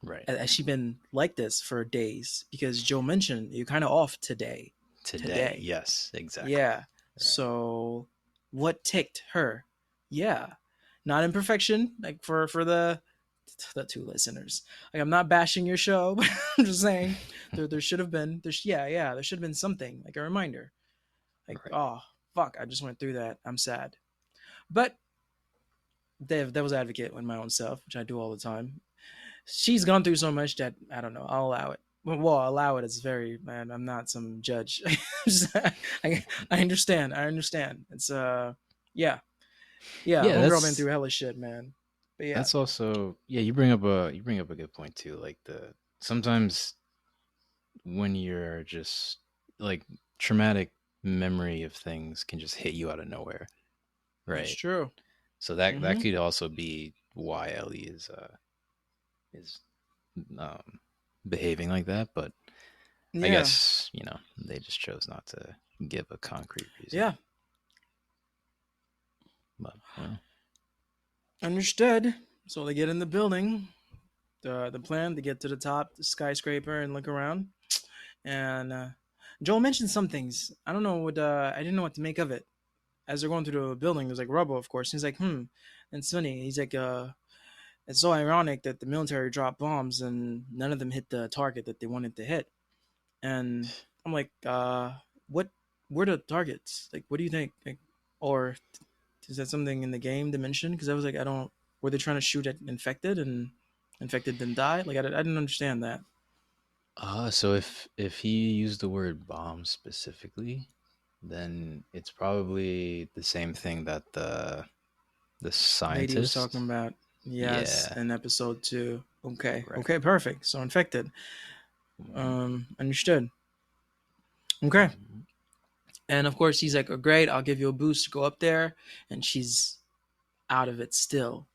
Right. Has she been like this for days? Because Joe mentioned you're kind of off today. Today, Today. yes, exactly. Yeah. Right. So what ticked her? Yeah. Not imperfection, like for the two listeners. Like I'm not bashing your show, but I'm just saying there should have been there should have been something like a reminder. Like, Right. oh fuck, I just went through that. I'm sad. But devil's advocate with my own self, which I do all the time. She's gone through so much that I don't know. I'll allow it. Well, I'll allow it. It's very man. I'm not some judge. I understand. I understand. It's yeah, yeah. Yeah, Homegirl been through hella shit, man. But yeah, that's also yeah. You bring up a good point too. Like the sometimes when you're just like traumatic memory of things can just hit you out of nowhere, that's right? true. So that Mm-hmm. could also be why Ellie is behaving like that. But I Yeah, guess they just chose not to give a concrete reason. yeah. But Understood. So they get in the building. The plan to get to the top, the skyscraper, and look around. And Joel mentioned some things. I don't know what I didn't know what to make of it. As they're going through the building, there's like rubble, of course. And he's like, hmm. And it's funny. He's like, it's so ironic that the military dropped bombs and none of them hit the target that they wanted to hit. And I'm like, what were the targets? Like, what do you think? Like, or is that something in the game dimension? Because I was like, I don't. Were they trying to shoot at infected and infected didn't die? Like, I didn't understand that. so if he used the word bomb specifically, then it's probably the same thing that the Lady was talking scientist. about yes Yeah. in episode 2. Okay, Right. okay, perfect. So infected. Mhm. Understood. Okay. Mhm. And of course, he's like, oh, great, I'll give you a boost to go up there. And she's out of it still.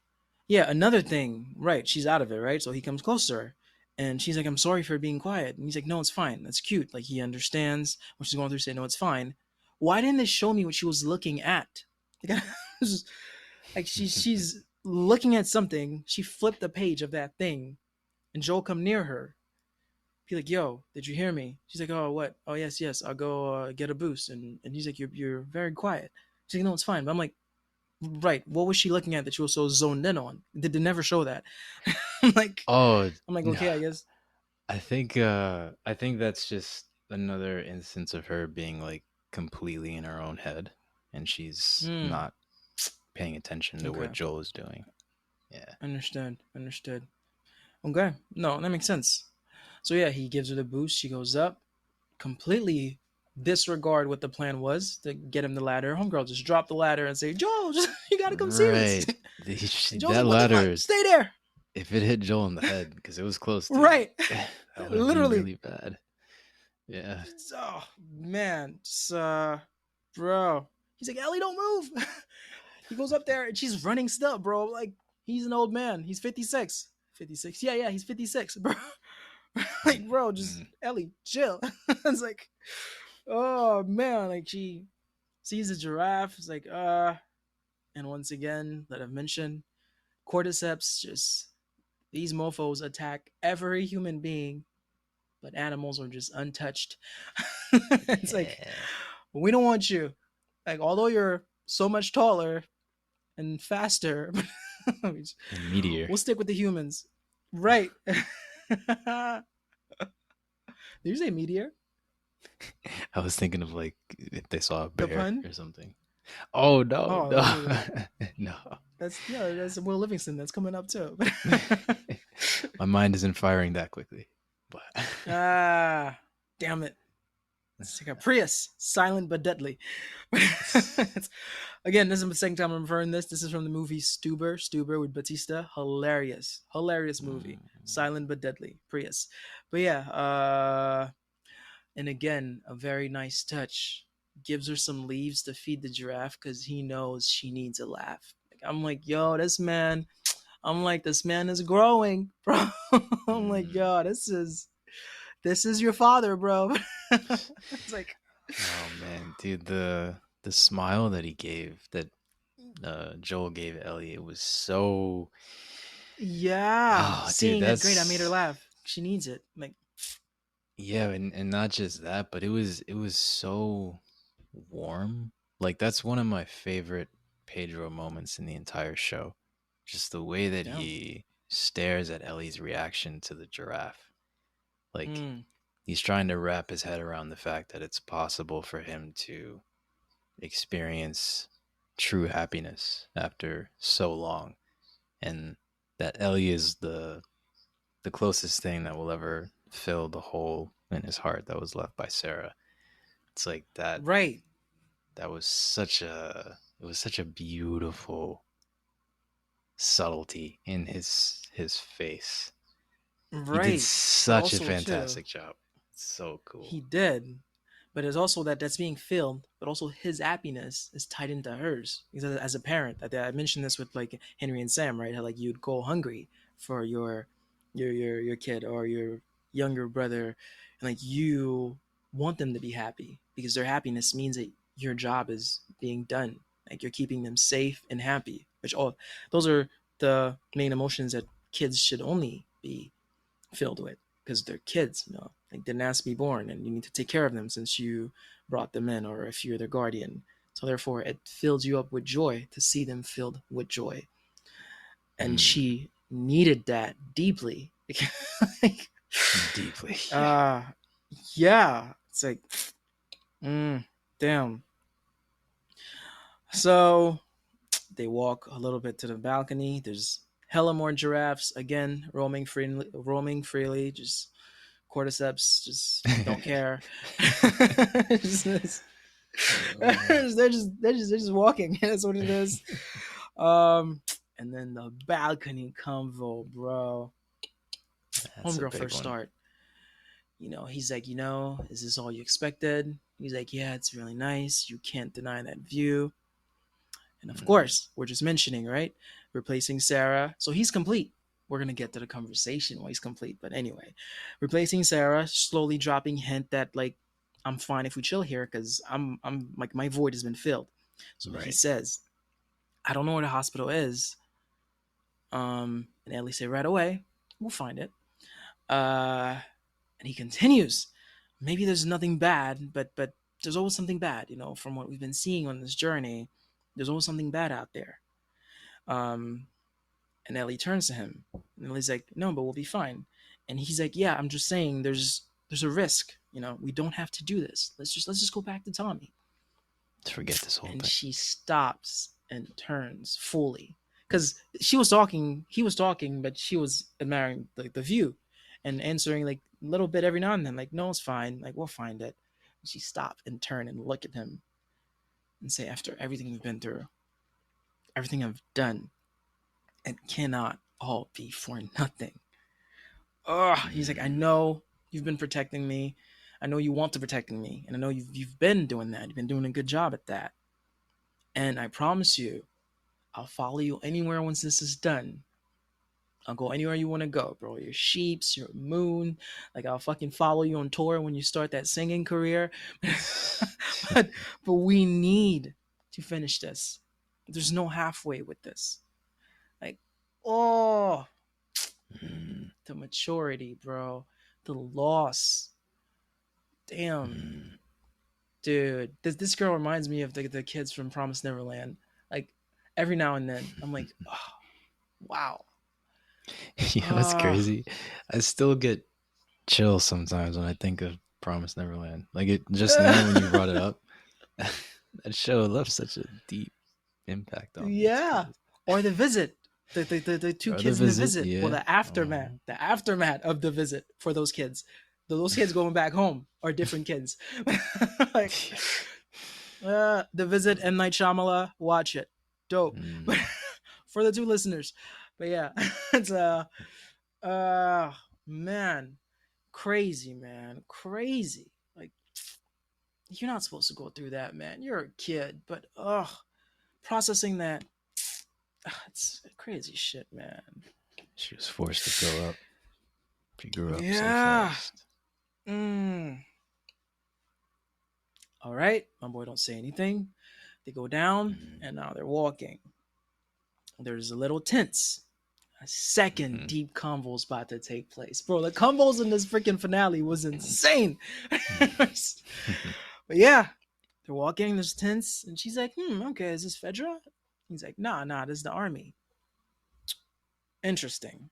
Yeah, another thing, right? She's out of it, right? So he comes closer and she's like, I'm sorry for being quiet. And he's like, no, it's fine. That's cute. Like he understands what she's going through, say, no, it's fine. Why didn't they show me what she was looking at? Like, like she's looking at something. She flipped the page of that thing and Joel come near her. Be like, yo, did you hear me? She's like, oh, what? Oh, yes, yes. I'll go get a boost. And he's like, you're very quiet. She's like, no, it's fine. But I'm like, right. What was she looking at that she was so zoned in on? Did they never show that? I'm like, Oh, I'm like, no. okay, I guess. I think that's just another instance of her being like completely in her own head and she's Hmm. not paying attention to what Okay. Joel is doing. Yeah. Understood. Understood. Okay. No, that makes sense. So yeah, he gives her the boost. She goes up. Completely disregard what the plan was to get him the ladder. Homegirl just dropped the ladder and say, Joel, just, you gotta come see this. Right. And Joel's That like, what the fuck? ladder, Stay there. if it hit Joel in the head, because it was close to, Right. that would have been Literally. really bad. Yeah. Oh man. Just, bro. He's like, Ellie, don't move. He goes up there and she's running still, bro. Like, he's an old man. He's 56. 56. Yeah, yeah, he's 56, bro. Like, bro, just Mm. Ellie, chill. It's like, oh man, like she sees a giraffe. It's like, and once again, that I've mentioned, Cordyceps just these mofos attack every human being, but animals are just untouched. It's like Yeah. we don't want you. Like although you're so much taller and faster, And Meteor. we'll stick with the humans. Right. Did you say meteor? I was thinking of like if they saw a The bear pun? or something. Oh no, Oh, no, no. that's yeah, that's Will Livingston that's coming up too. My mind isn't firing that quickly. But Ah, damn it. It's like a Prius, silent but deadly. Again, this is the second time I'm referring this. This is from the movie Stuber with Batista. Hilarious, hilarious movie. mm, Silent but deadly, Prius. But yeah, and again, a very nice touch. Gives her some leaves to feed the giraffe because he knows she needs a laugh. Like, I'm like, yo, this man. I'm like, this man is growing, bro. I'm like, mm. yo, this is your father, bro. It's like, Oh man, dude, the smile that he gave, that Joel gave Ellie, it was so. yeah, Oh, dude, seeing it, great. I made her that's laugh. She needs it. Like, yeah, and not just that, but it was so warm. Like that's one of my favorite Pedro moments in the entire show. Just the way that damn. he stares at Ellie's reaction to the giraffe. Like Mm, he's trying to wrap his head around the fact that it's possible for him to experience true happiness after so long, and that Ellie is the closest thing that will ever fill the hole in his heart that was left by Sarah. It's like that right, that was such a it was such a beautiful subtlety in his face. He did right. But such a also too, fantastic job. So he cool. did. But it's also that's being filmed, but also his happiness is tied into hers. Because as a parent, I mentioned this with like Henry and Sam, right? How like you'd go hungry for your kid or your younger brother, and like you want them to be happy because their happiness means that your job is being done. Like you're keeping them safe and happy. Which all those are the main emotions that kids should only be filled with because they're kids, like didn't ask to be born, and you need to take care of them since you brought them in, or if you're their guardian. So therefore, it fills you up with joy to see them filled with joy, and Mm, she needed that deeply. Like, deeply. Yeah. uh, yeah, it's like, mm, damn. So they walk a little bit to the balcony. There's hella more giraffes again roaming freely, just cordyceps just don't care. Oh man. They're just walking. That's what it is. Um, and then the balcony convo, bro. That's a Homegirl big first one. start. He's like, is this all you expected? He's like, yeah, it's really nice. You can't deny that view. And of Mm, course, we're just mentioning, right? Replacing Sarah. So he's complete. We're going to get to the conversation while he's complete. But anyway, replacing Sarah, slowly dropping hint that, like, I'm fine if we chill here because I'm like, my void has been filled. So he right. says, I don't know where the hospital is. And Ellie say, right away, we'll find it. Uh, and he continues, maybe there's nothing bad, but there's always something bad, from what we've been seeing on this journey. There's always something bad out there. Um, and Ellie turns to him, and Ellie's like, "No, but we'll be fine." And he's like, "Yeah, I'm just saying, there's a risk. We don't have to do this. Let's just go back to Tommy." Let's forget this whole And thing. she stops and turns fully because she was talking, he was talking, but she was admiring the view and answering like a little bit every now and then, like, "No, it's fine. Like, we'll find it." And she stopped and turned and look at him and say, "After everything we've been through, everything I've done, it cannot all be for nothing." Oh, he's like, "I Mm, know you've been protecting me. I know you want to protect me, and I know you've been doing that. You've been doing a good job at that. And I promise you, I'll follow you anywhere once this is done. I'll go anywhere you want to go, bro. Your sheeps, your moon. Like, I'll fucking follow you on tour when you start that singing career. but but we need to finish this. There's no halfway with this. Like, Oh, Mm, the maturity, bro. The loss. Damn, mm. dude. This girl reminds me of the kids from Promised Neverland. Like every now and then, I'm like, oh, wow. You know what's Ah, crazy? I still get chill sometimes when I think of Promise Neverland. Like it just now when you brought it up, that show left such a deep impact on me. It's yeah. crazy. Or the visit. The two Or the kids in the visit, visit. Well, yeah. the aftermath of the visit for those kids. Those kids going back home are different kids. Like the visit and Night Shyamala, watch it. Dope. But Mm, for the two listeners. But yeah, it's uh man, crazy, man. Crazy. Like you're not supposed to go through that, man. You're a kid, but processing that, it's crazy shit, man. she was forced to grow up. She grew up so Yeah. fast. Mm. All right. My boy don't say anything. They go down Mm, and now they're walking. There's a little tense. A second mhm, deep convo's about to take place. Bro, the convos in this freaking finale was insane. mhm, But yeah, they're walking, there's tense, and she's like, okay, is this Fedra? He's like, nah, this is the army. Interesting.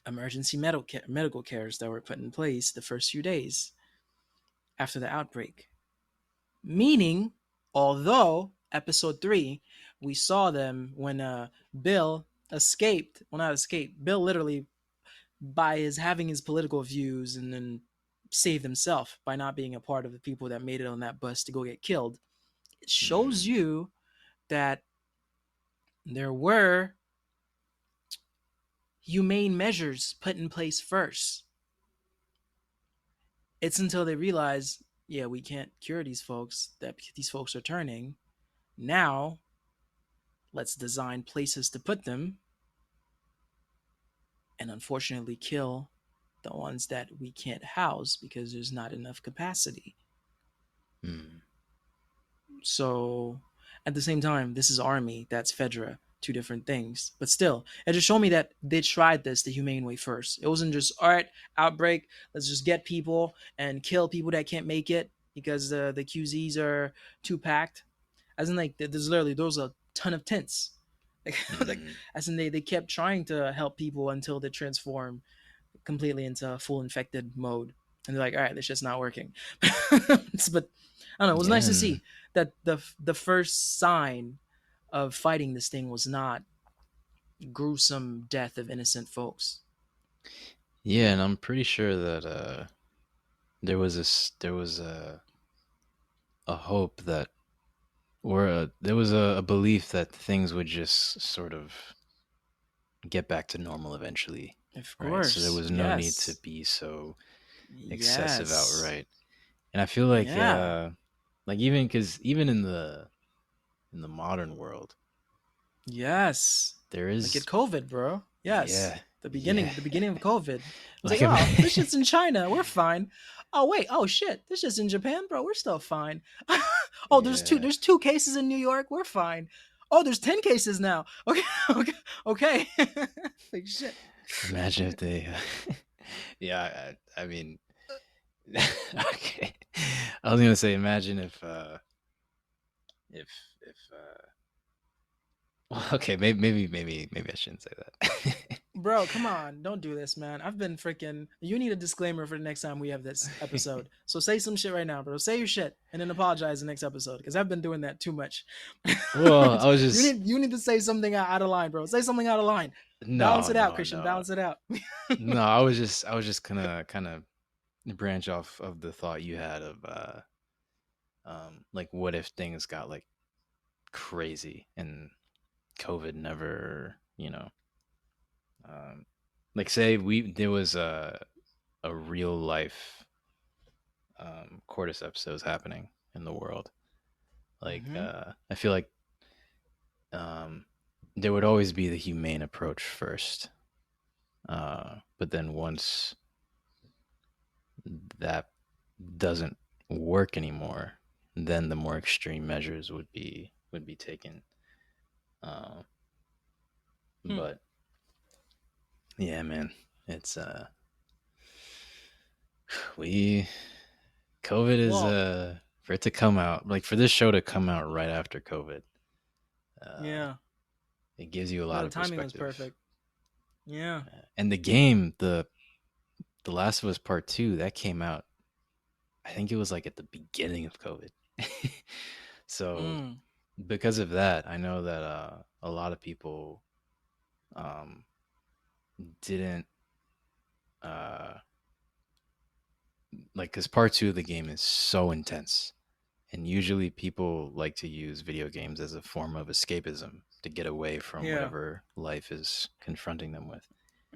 Emergency medical cares that were put in place the first few days after the outbreak. Meaning, although episode 3, we saw them when Bill escaped. Well, not escaped. Bill literally, by his having his political views and then saved himself by not being a part of the people that made it on that bus to go get killed. It shows mm, you that there were humane measures put in place first. It's until they realize, yeah, we can't cure these folks, that these folks are turning. Now, let's design places to put them and unfortunately kill the ones that we can't house because there's not enough capacity. mm. So at the same time, this is army, that's Fedra, two different things. But still, it just showed me that they tried this the humane way first. It wasn't just, all right, outbreak, let's just get people and kill people that can't make it because the QZs are too packed. As in, like, there's a ton of tents. Like, Mm. as in, they kept trying to help people until they transform completely into full infected mode. And they're like, all right, this shit's not working. But I don't know. It was Yeah, nice to and see that the first sign of fighting this thing was not gruesome death of innocent folks. yeah, and I'm pretty sure that there was a hope that there was a belief that things would just sort of get back to normal eventually, Of right? So there course, was no need to yes, be so excessive yes, outright. And I feel yeah, like even because even in the modern world, yes. there Like at is COVID, bro. Yes, yeah yeah the beginning of COVID. I was like, like oh, this shit's in China. We're fine. Oh wait, oh shit, this shit's in Japan, bro. We're still fine. Oh, yeah. there's two cases in New York. We're fine. Oh, there's 10 cases now. Okay, okay, okay. Like shit. Imagine if they yeah I mean okay. I was gonna say imagine if if well, okay, maybe I shouldn't say that. Bro, come on. Don't do this, man. I've been freaking. You need a disclaimer for the next time we have this episode. So say some shit right now, bro. Say your shit and then apologize the next episode because I've been doing that too much. Well, I was just You need to say something out of line, bro. Say something out of line. Balance no it out, no Christian. no Balance it out. no. I was just gonna kind of branch off of the thought you had of like what if things got like crazy and COVID never um like say we there was a real life cordyceps happening in the world. Like Mm-hmm. I feel like um there would always be the humane approach first. But then once that doesn't work anymore, then the more extreme measures would be taken. Uh, Hmm. but Yeah, man. It's we COVID is Well, for it to come out, like for this show to come out right after COVID. Uh yeah. it gives you a No, lot the of timing was perspective. perfect. Yeah. And the game, the Last of Us Part 2, that came out, I think it was like at the beginning of COVID. So Mm. because of that, I know that a lot of people um didn't uh like, cuz part 2 of the game is so intense. And usually people like to use video games as a form of escapism to get away from Yeah. whatever life is confronting them with.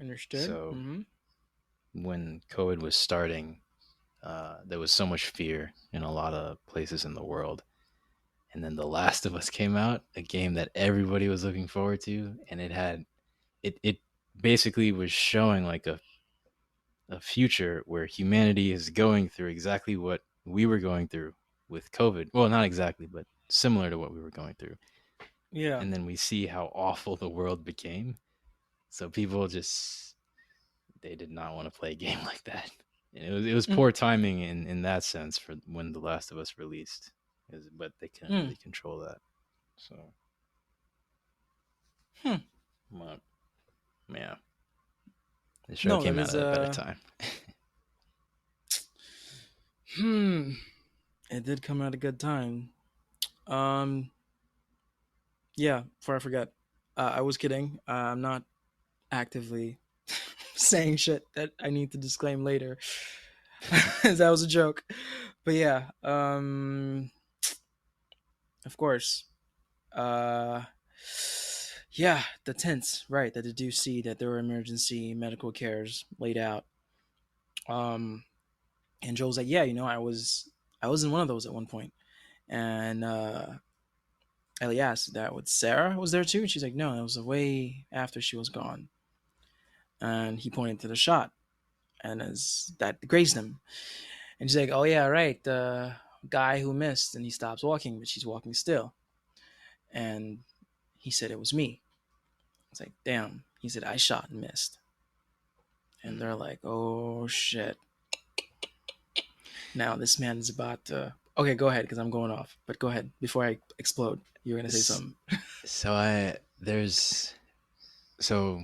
Understood. So Mm-hmm. when COVID was starting, there was so much fear in a lot of places in the world. And then The Last of Us came out, a game that everybody was looking forward to, and it basically was showing like a future where humanity is going through exactly what we were going through with COVID. Well, not exactly, but similar to what we were going through. Yeah. And then we see how awful the world became. So people just they did not want to play a game like that. And it was Mm. poor timing in that sense for when The Last of Us released, but they couldn't Mm. really control that. So, Hmm. well, yeah, the show No, that came out is at a better time. hmm. It did come at a good time. Um. Yeah. Before I forget, I was kidding. I'm not actively saying shit that I need to disclaim later. That was a joke. But yeah. Of course. Uh. Yeah, the tents, right? That they do see that there were emergency medical cares laid out. Um, and Joel's like, yeah, I was in one of those at one point, and Ellie asked that with Sarah was there too, and she's like, no, it was way after she was gone, and he pointed to the shot, and as that grazed him, and she's like, oh yeah, right, the guy who missed, and he stops walking, but she's walking still, and he said it was me. It's like, damn. He said I shot and missed, and they're like, oh shit. Now this man is about to. Okay, go ahead because I'm going off. But go ahead before I explode. You're gonna say something. So so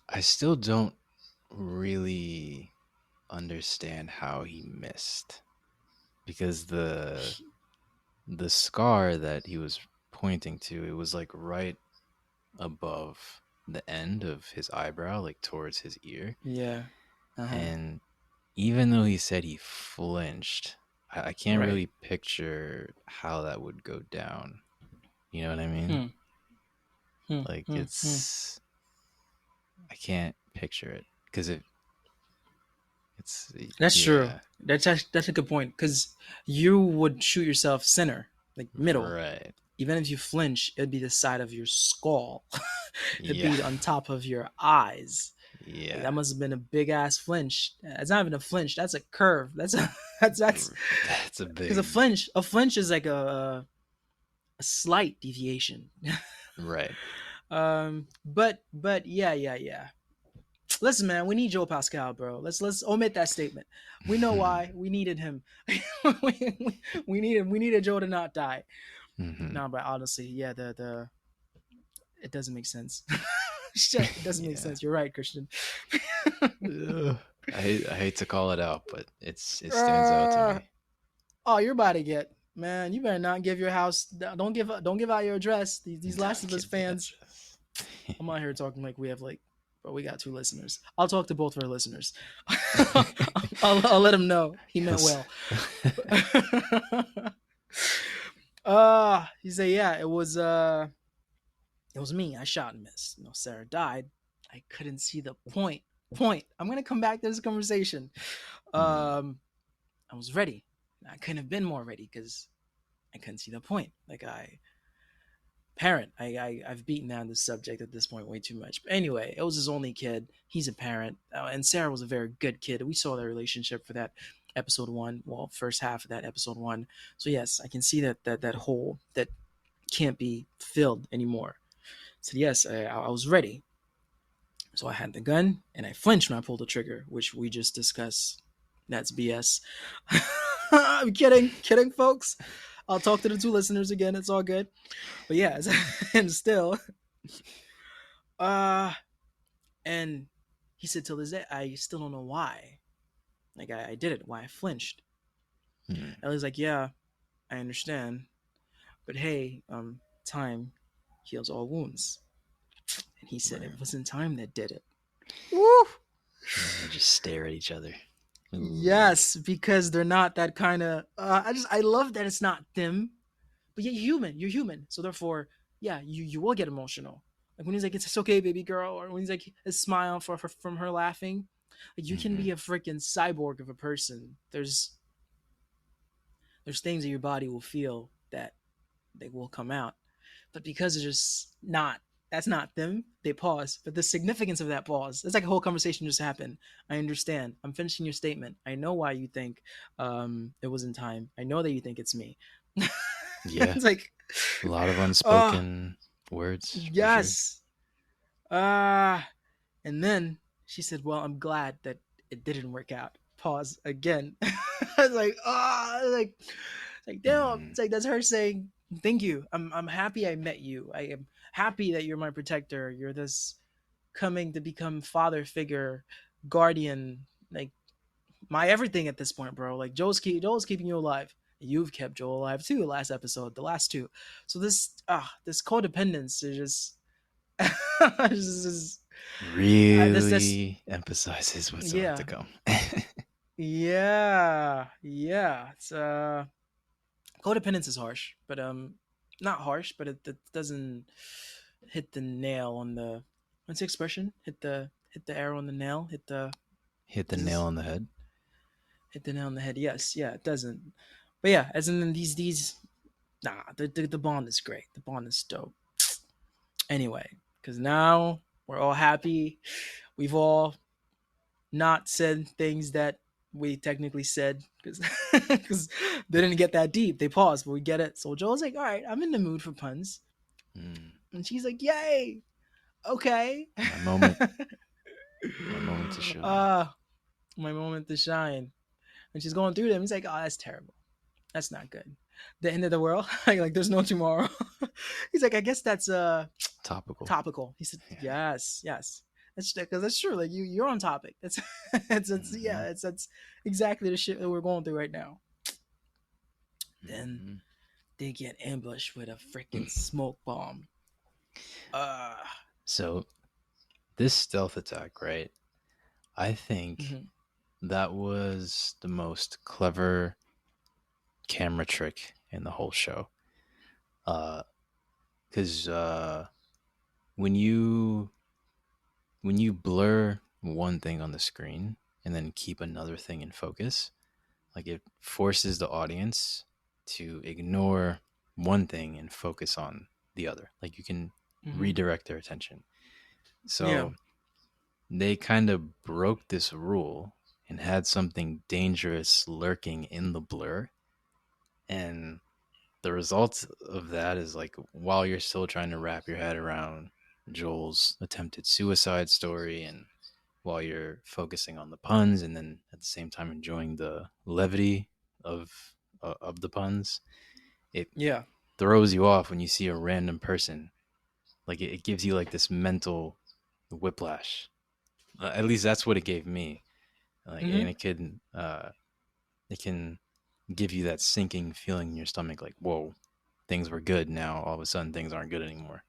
I still don't really understand how he missed, because the scar that he was pointing to, it was like right above the end of his eyebrow, like towards his ear. Yeah. Uh huh. And even though he said he flinched, I can't Right. really picture how that would go down. You know what I mean? Hmm. Hmm. Like Hmm. Hmm. I can't picture it because it's That's true. yeah, That's a good point because you would shoot yourself center, like middle. right, Even if you flinch, it'd be the side of your skull. It'd yeah, be on top of your eyes. Like that yeah. must have been a big ass flinch. It's not even a flinch. That's a curve. That's a that's That's a because a big flinch. A flinch is like a slight deviation. right. But yeah. Listen, man, we need Joe Pascal, bro. Let's omit that statement. We know why we needed him. we needed Joe to not die. Hmm. No, but honestly, yeah, the it doesn't make sense. Shit, it doesn't make Yeah. sense. You're right, Christian. Ugh. I hate to call it out, but it stands out to Uh, me. oh, you're about to get man. You better not give your house. Don't give out your address. These Last Don't of Us give the fans. address. I'm out here talking like we have like, but we got two listeners. I'll talk to both of our listeners. I'll let him know he meant Yes. well. He said, yeah, it was me. I shot and missed. Sarah died. I couldn't see the point. I'm gonna come back to this conversation. Mhm. Um, I was ready. I couldn't have been more ready because I couldn't see the point. Like parent. I've beaten down this subject at this point way too much. But anyway, it was his only kid. He's a parent, and Sarah was a very good kid. We saw their relationship for that episode one. Well, first half of that episode one. So yes, I can see that hole that can't be filled anymore. So yes, I was ready. So I had the gun and I flinched when I pulled the trigger, which we just discussed. That's BS. I'm kidding, folks. I'll talk to the two listeners again. It's all good. But yeah, and still, uh, and he said till this day, I still don't know why. Like I did it, why I flinched. Hmm. And was like, yeah, I understand, but hey, time heals all wounds. And he said Right. it wasn't time that did it. Woo! And they just stare at each other. Ooh. Yes, because they're not that kind of. I love that it's not them, but yeah, you're human. You're human, so therefore, yeah, you will get emotional. Like when he's like, "It's okay, baby girl," or when he's like, a smile from her laughing. Like you can Mm-hmm. be a freaking cyborg of a person. There's things that your body will feel that they will come out, but because it's just not. That's not them. They pause, but the significance of that pause. It's like a whole conversation just happened. I understand. I'm finishing your statement. I know why you think it was in time. I know that you think it's me. Yeah. It's like, A lot of oh unspoken words for sure. yes. Ah, and then she said, "Well, I'm glad that it didn't work out." Pause again. I was like, ah, like damn. Mm. It's like that's her saying, "Thank you. I'm happy I met you. I am happy that you're my protector. You're this coming to become father figure, guardian, like my everything at this point, bro. Like Joel's keeping you alive. You've kept Joel alive too. Last episode, the last two. So this codependence is just this is this Really emphasizes what's about to yeah, come. yeah. It's codependence is harsh, but not harsh, but it doesn't hit the nail on the what's the expression? Hit the arrow on the nail. Hit the Does nail this on the head. hit the nail on the head? Yes, yeah, it doesn't. But yeah, as in these nah, the bond is great. The bond is dope. Anyway, because now we're all happy. We've all not said things that we technically said because they didn't get that deep. They paused, but we get it. So Joel's like, "All right, I'm in the mood for puns," Mm. and she's like, "Yay, okay." My moment. My moment to shine. uh my moment to shine. And she's going through them. He's like, "Oh, that's terrible. That's not good. The end of the world. Like there's no tomorrow." He's like, "I guess that's Topical. topical." He said, Yeah. "Yes, yes." That's because that's true. Like you're on topic. It's it's Mm-hmm. yeah. It's that's exactly the shit that we're going through right now. Then Mm-hmm. they get ambushed with a freaking smoke bomb. Uh, So this stealth attack, right? I think mhm. that was the most clever camera trick in the whole show. Because when you when you blur one thing on the screen and then keep another thing in focus, like it forces the audience to ignore one thing and focus on the other. Like you can Mhm. redirect their attention. Yeah. So they kind of broke this rule and had something dangerous lurking in the blur. And the result of that is like while you're still trying to wrap your head around Joel's attempted suicide story and while you're focusing on the puns and then at the same time enjoying the levity of the puns, it Yeah. throws you off when you see a random person. Like it gives you like this mental whiplash. At least that's what it gave me. Like, and Mhm. it can give you that sinking feeling in your stomach. Like, whoa, things were good. Now all of a sudden things aren't good anymore.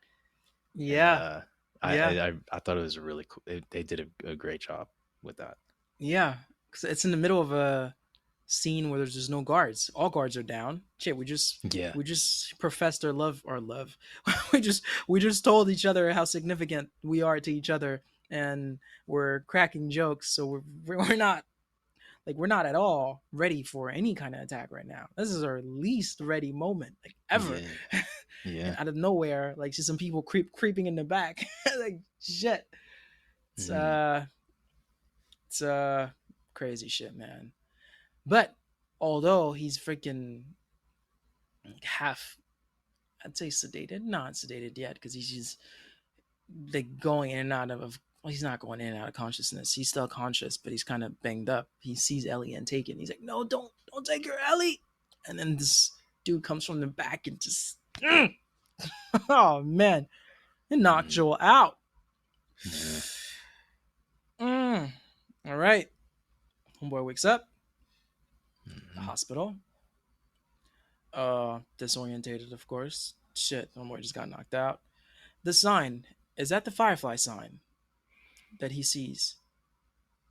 And Yeah. Yeah. I thought it was really cool. They did a great job with that. Yeah. Because it's in the middle of a scene where there's just no guards. All guards are down. Shit, Yeah. we just professed our love. We just told each other how significant we are to each other, and we're cracking jokes. So we're not like we're not at all ready for any kind of attack right now. This is our least ready moment like ever. Yeah. And Yeah. out of nowhere, like just some people creeping in the back. Like shit. It's Mm. uh it's crazy shit, man. But although he's freaking half, I'd say sedated, not sedated yet, because he's just like going in and out of well, he's not going in and out of consciousness. He's still conscious, but he's kind of banged up. He sees Ellie and take it. And he's like, no, don't take her, Ellie. And then this dude comes from the back and just, oh man, it knocked Mm, Joel out. yeah. Mm. All right. Homeboy wakes up, the Mhm. hospital. Disorientated, of course. Shit, homeboy just got knocked out. The sign, is that the Firefly sign that he sees?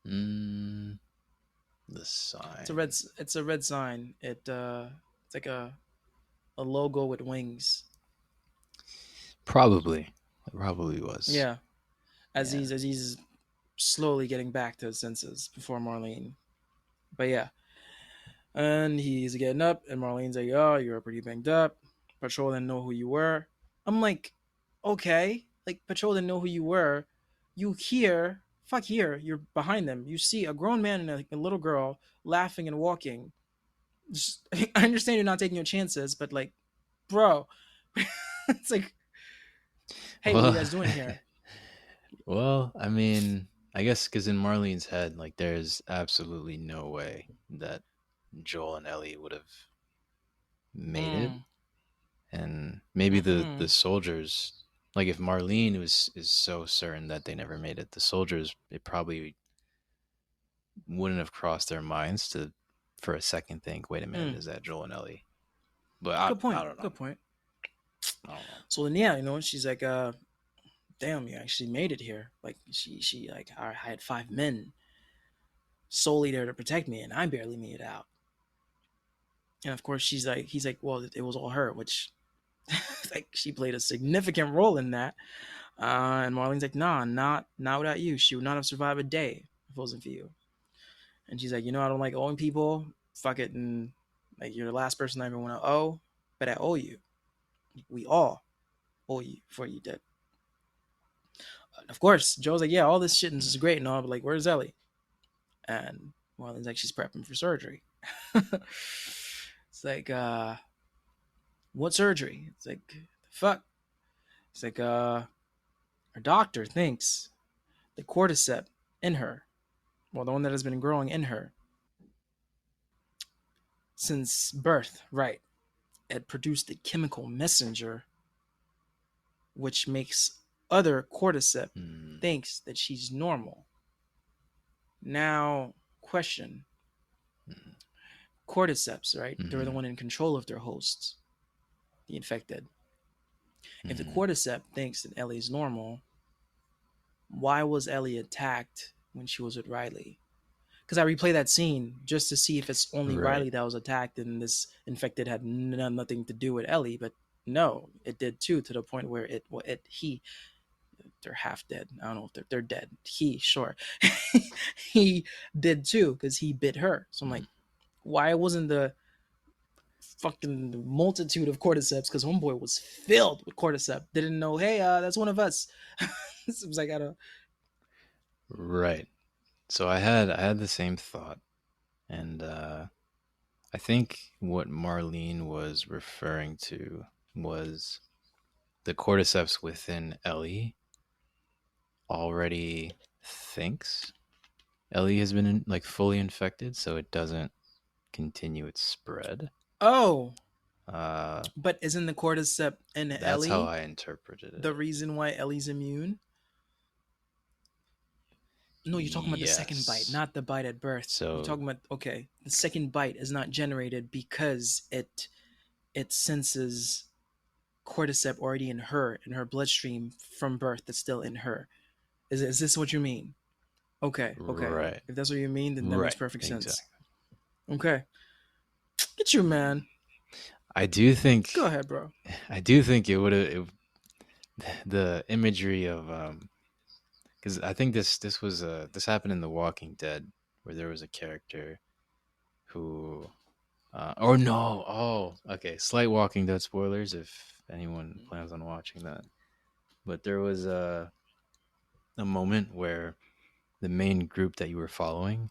Mm, the It's a red. sign. It's a red sign. It's like a logo with wings. Probably. It probably was. Yeah, Yeah. as he's slowly getting back to his senses before Marlene. But yeah, and he's getting up, and Marlene's like, "Oh, you're pretty banged up. Patrol didn't know who you were." I'm like, "Okay, like Patrol didn't know who you were. You hear, fuck here, you're behind them. You see a grown man and a little girl laughing and walking. Just, I understand you're not taking your chances, but like, bro, it's like, hey, what are you Well, guys doing here?" well, I mean, I guess because in Marlene's head, like, there's absolutely no way that Joel and Ellie would have made it, Mm. and maybe the Mm-hmm. soldiers, like, if Marlene was is so certain that they never made it, the soldiers, it probably wouldn't have crossed their minds to, for a second, think, "Wait a minute, Mm. is that Joel and Ellie?" But Good I point. don't know. Good point. I don't know. So then, yeah, she's like, damn, you actually made it here. Like, she like, I had 5 men solely there to protect me, and I barely made it out. And of course, he's like, well, it was all her, which, like, she played a significant role in that. And Marlene's like, nah, not without you. She would not have survived a day if it wasn't for you. And she's like, I don't like owing people. Fuck it, and like, you're the last person I ever want to owe, but I owe you. We all owe you for you did. Of course, Joe's like, yeah, all this shit is great and all, but like, where's Ellie? And Marlene's like, she's prepping for surgery. It's like, what surgery? It's like, the fuck. It's like, her doctor thinks the cordyceps in her, well, the one that has been growing in her since birth, right? It produced a chemical messenger, which makes other cordyceps Mm, thinks that she's normal. Now, question: mm, cordyceps, right? They're the mm, one in control of their hosts, the infected. If the mm. cordyceps thinks that Ellie's normal, why was Ellie attacked when she was with Riley? Because I replay that scene just to see if it's only Right. Riley that was attacked and this infected had nothing to do with Ellie, but no, it did too, to the point where they're half dead. I don't know if they're dead. He, sure, he did too because he bit her. So I'm like, Mm. why wasn't the fucking multitude of cordyceps? Because homeboy was filled with cordyceps. Didn't know, hey, that's one of us. It was like, I don't. Right. So I had the same thought, and I think what Marlene was referring to was the cordyceps within Ellie already thinks Ellie has been like fully infected, so it doesn't continue its spread. Oh, Uh, but isn't the cordyceps in that's how Ellie I interpreted the it. reason why Ellie's immune? No, you're talking about the second bite, Yes. not the bite at birth. You're So talking about, okay, the second bite is not generated because it senses cordyceps already in her bloodstream from birth that's still in her. Is this what you mean? Okay, okay. right, If that's what you mean, then that makes right, perfect sense. exactly. Okay, get you, man. I do Go think ahead, bro. I do think it would have the imagery of because I think this happened in The Walking Dead where there was a character who or no, oh, okay, slight Walking Dead spoilers if anyone plans on watching that. But there was a moment where the main group that you were following,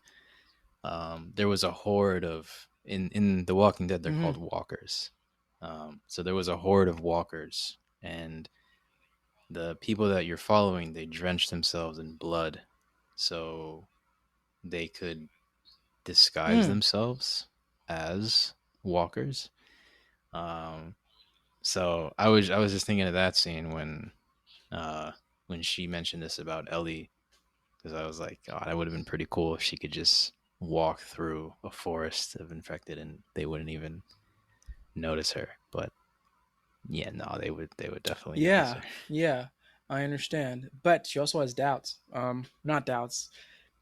there was a horde of in The Walking Dead they're Mm-hmm. called walkers. So there was a horde of walkers, and the people that you're following, they drench themselves in blood so they could disguise Mm. themselves as walkers. Um, so I was just thinking of that scene uh, when she mentioned this about Ellie, because I was like, God, that would have been pretty cool if she could just walk through a forest of infected and they wouldn't even notice her. But yeah, no, they would definitely notice Yeah, her. yeah, I understand. But she also has doubts. Not doubts.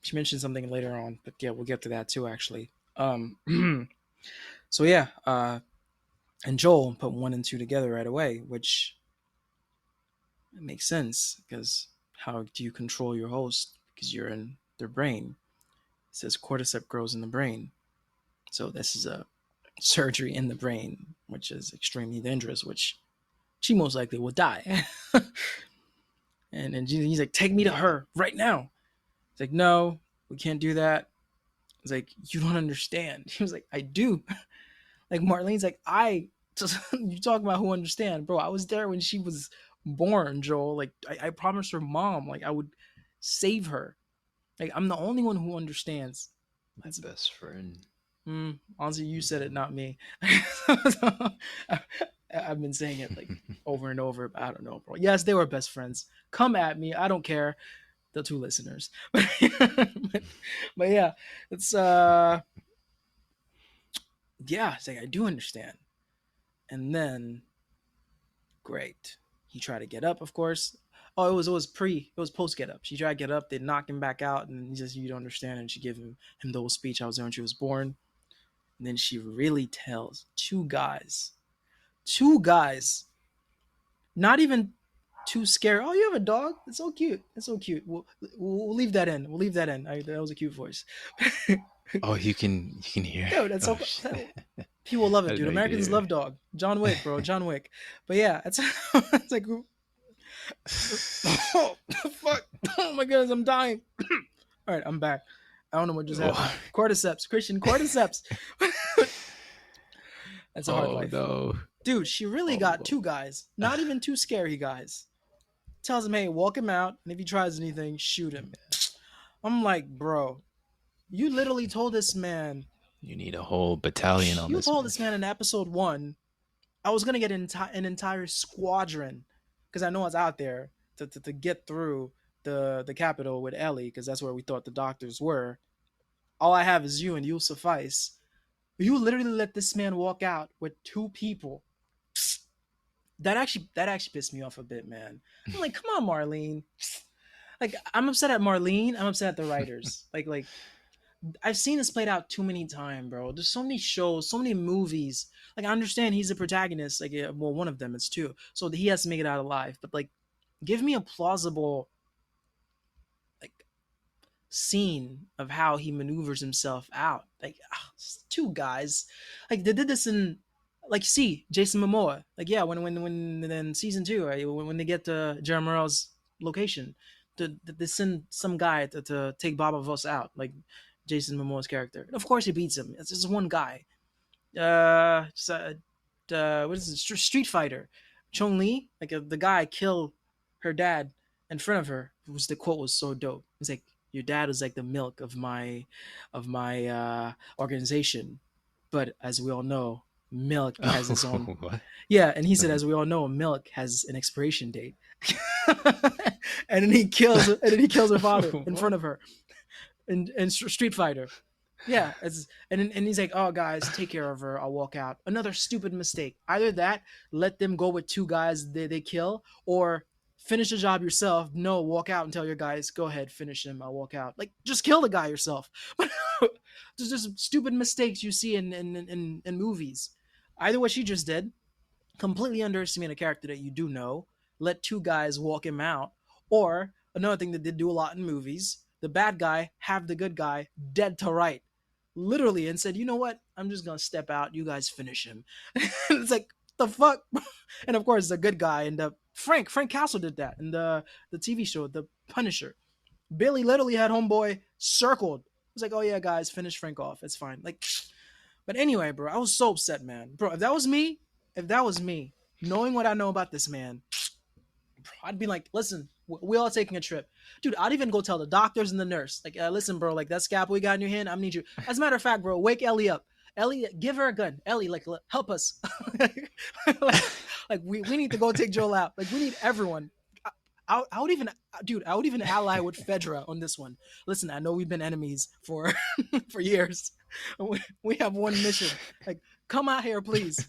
She mentioned something later on, but yeah, we'll get to that too, actually. So yeah, and Joel put one and two together right away, which makes sense because how do you control your host? Because you're in their brain. It says cordyceps grows in the brain, so this is a surgery in the brain, which is extremely dangerous. Which she most likely will die. And he's like, take me to Yeah, her right now. It's like, no, we can't do that. It's like, you don't understand. He was like, I do. Like Marlene's like, I just you talk about who understand, bro. I was there when she was born, Joel. Like I promised her mom, like I would save her. Like I'm the only one who understands. my best friend. Honestly, you said it, Mhm. not me. I've been saying it like over and over. I don't know, bro. Yes, they were best friends. Come at me. I don't care. The two listeners. But yeah, it's yeah, it's like I do understand. And then great. He tried to get up, of course. Oh, it was post get up. She tried to get up, they knock him back out, and he says, you don't understand, and she gave him the whole speech. I was there when she was born. And then she really tells two guys, not even too scared. Oh, you have a dog? It's so cute. It's so cute. We'll leave that in. We'll leave that in. That was a cute voice. Oh, you can hear. Dude, that's Oh so shit! people love I it, didn't dude. know you could Americans hear. love dog. John Wick, bro. John Wick. But yeah, it's it's like oh fuck. Oh my goodness, I'm dying. All right, I'm back. I don't know what just happened. Oh, Cordyceps, Christian cordyceps. That's a hard oh life. no! Dude, she really got Oh, two guys. Not even two scary guys. Tells him, hey, walk him out, and if he tries anything, shoot him. I'm like, bro, you literally told this man, you need a whole battalion on you this told man. this man in episode one, I was gonna get an entire squadron, because I know it's out there to get through the capital with Ellie, because that's where we thought the doctors were. All I have is you, and you'll suffice. You literally let this man walk out with two people. That actually pissed me off a bit, man. I'm like, come on, Marlene. Like, I'm upset at Marlene. I'm upset at the writers. Like I've seen this played out too many times, bro. There's so many shows, so many movies. Like, I understand he's a protagonist. Like, yeah, well, one of them is two, so he has to make it out alive. But like, give me a plausible like scene of how he maneuvers himself out. Like, two guys, like they did this in, like, see Jason Momoa. Like, yeah, when in season two, right, when they get to Jeremiah's location, they send some guy to take Baba Voss out, like Jason Momoa's character. And of course, he beats him. It's just one guy. Just, what is it? Street Fighter. Chong Li, like the guy killed her dad in front of her. It was the quote was so dope. It's like, your dad is like the milk of my organization, but as we all know, milk has its own. Oh, what? Yeah, and he said, as we all know, milk has an expiration date. And then he kills her father in What? front of her in Street Fighter. Yeah, and he's like, "Oh, guys, take care of her. I'll walk out." Another stupid mistake. Either that, let them go with two guys they kill, or finish the job yourself. No, walk out and tell your guys, "Go ahead, finish him. I'll walk out." Like, just kill the guy yourself. There's just stupid mistakes you see in movies. Either what she just did, completely underestimate a character that you do know, let two guys walk him out, or another thing that they do a lot in movies, the bad guy have the good guy dead to right, literally, and said, you know what, I'm just gonna step out, you guys finish him. It's like, the fuck. And of course the good guy, and the Frank Castle did that in the TV show The Punisher. Billy literally had homeboy circled. It was like, oh yeah, guys, finish Frank off, it's fine. Like, but anyway, bro, I was so upset, man. Bro, if that was me, knowing what I know about this man, I'd be like, listen, we all taking a trip, dude. I'd even go tell the doctors and the nurse, like, listen, bro, like that scalpel you got in your hand, I need you. As a matter of fact, bro, wake Ellie up. Ellie, give her a gun. Ellie, like, help us. like, we need to go take Joel out. Like, we need everyone. I would even, dude, I would even ally with Fedra on this one. Listen, I know we've been enemies for for years. We have one mission. Like, come out here, please.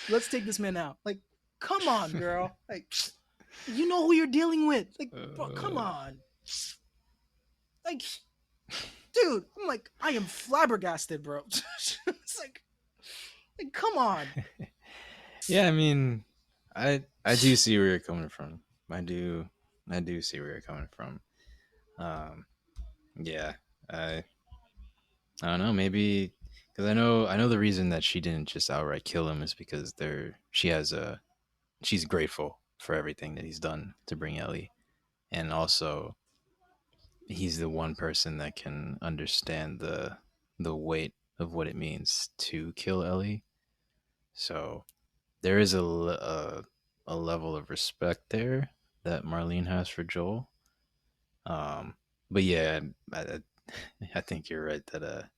Let's take this man out. Like, come on, girl. Like, you know who you're dealing with. Like, bro, come Uh, on. Like, dude, I'm like, I am flabbergasted, bro. It's like, come on. yeah, I mean, I do see where you're coming from. I do I do see where you're coming from. Um, yeah, I I don't know. Maybe because I know the reason that she didn't just outright kill him is because she's grateful for everything that he's done to bring Ellie, and also he's the one person that can understand the weight of what it means to kill Ellie. So there is a level of respect there that Marlene has for Joel. Um, but yeah, I think you're right that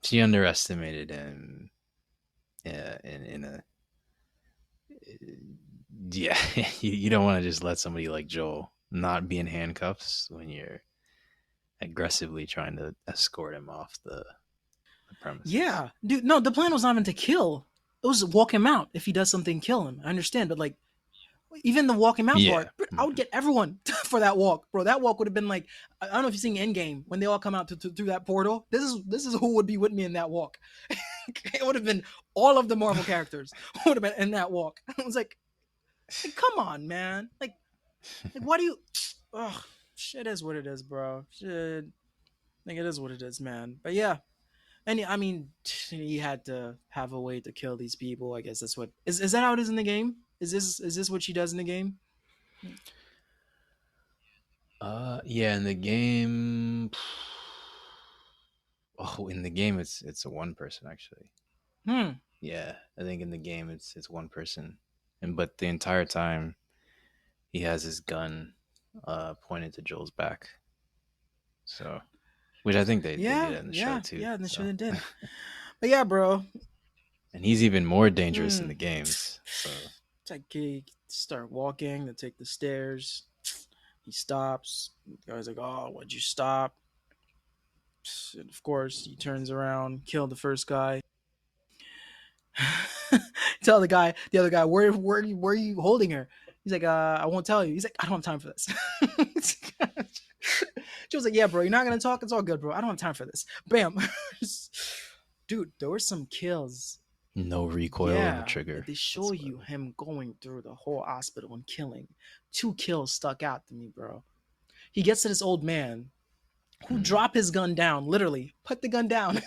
she underestimated him in a yeah. You don't want to just let somebody like Joel not be in handcuffs when you're aggressively trying to escort him off the premises. Yeah, dude. No, the plan was not even to kill. It was walk him out. If he does something, kill him. I understand, but like, even the walk him out Yeah. part, I would get everyone for that walk, bro. That walk would have been like, I don't know if you've seen Endgame when they all come out through that portal. This is who would be with me in that walk. It would have been all of the Marvel characters would have been in that walk. I was like, come on, man. Like, why do you? Ugh, shit is what it is, bro. Shit, like it is what it is, man. But yeah, and I mean, he had to have a way to kill these people. I guess that's what is that how it is in the game? Is this what she does in the game? Yeah, in the game. Oh, in the game, it's a one person actually. Hmm. Yeah, I think in the game it's one person, and but the entire time he has his gun pointed to Joel's back. So, which I think they did Yeah, that in the show yeah, too. yeah. They So, sure did. But yeah, bro. and he's even more dangerous in Hmm. the games. So, It's like he start walking to take the stairs. He stops. The guy's like, "Oh, why'd you stop?" And of course, he turns around, kill the first guy. Tell the other guy, where are you holding her? He's like, I won't tell you. He's like, I don't have time for this. She was like, yeah, bro, you're not gonna talk. It's all good, bro. I don't have time for this. Bam, dude. There were some kills. no recoil on the Yeah, trigger. they show That's you what. him going through the whole hospital and killing. Two kills stuck out to me, bro. He gets to this old man who Mm, drop his gun down, literally put the gun down,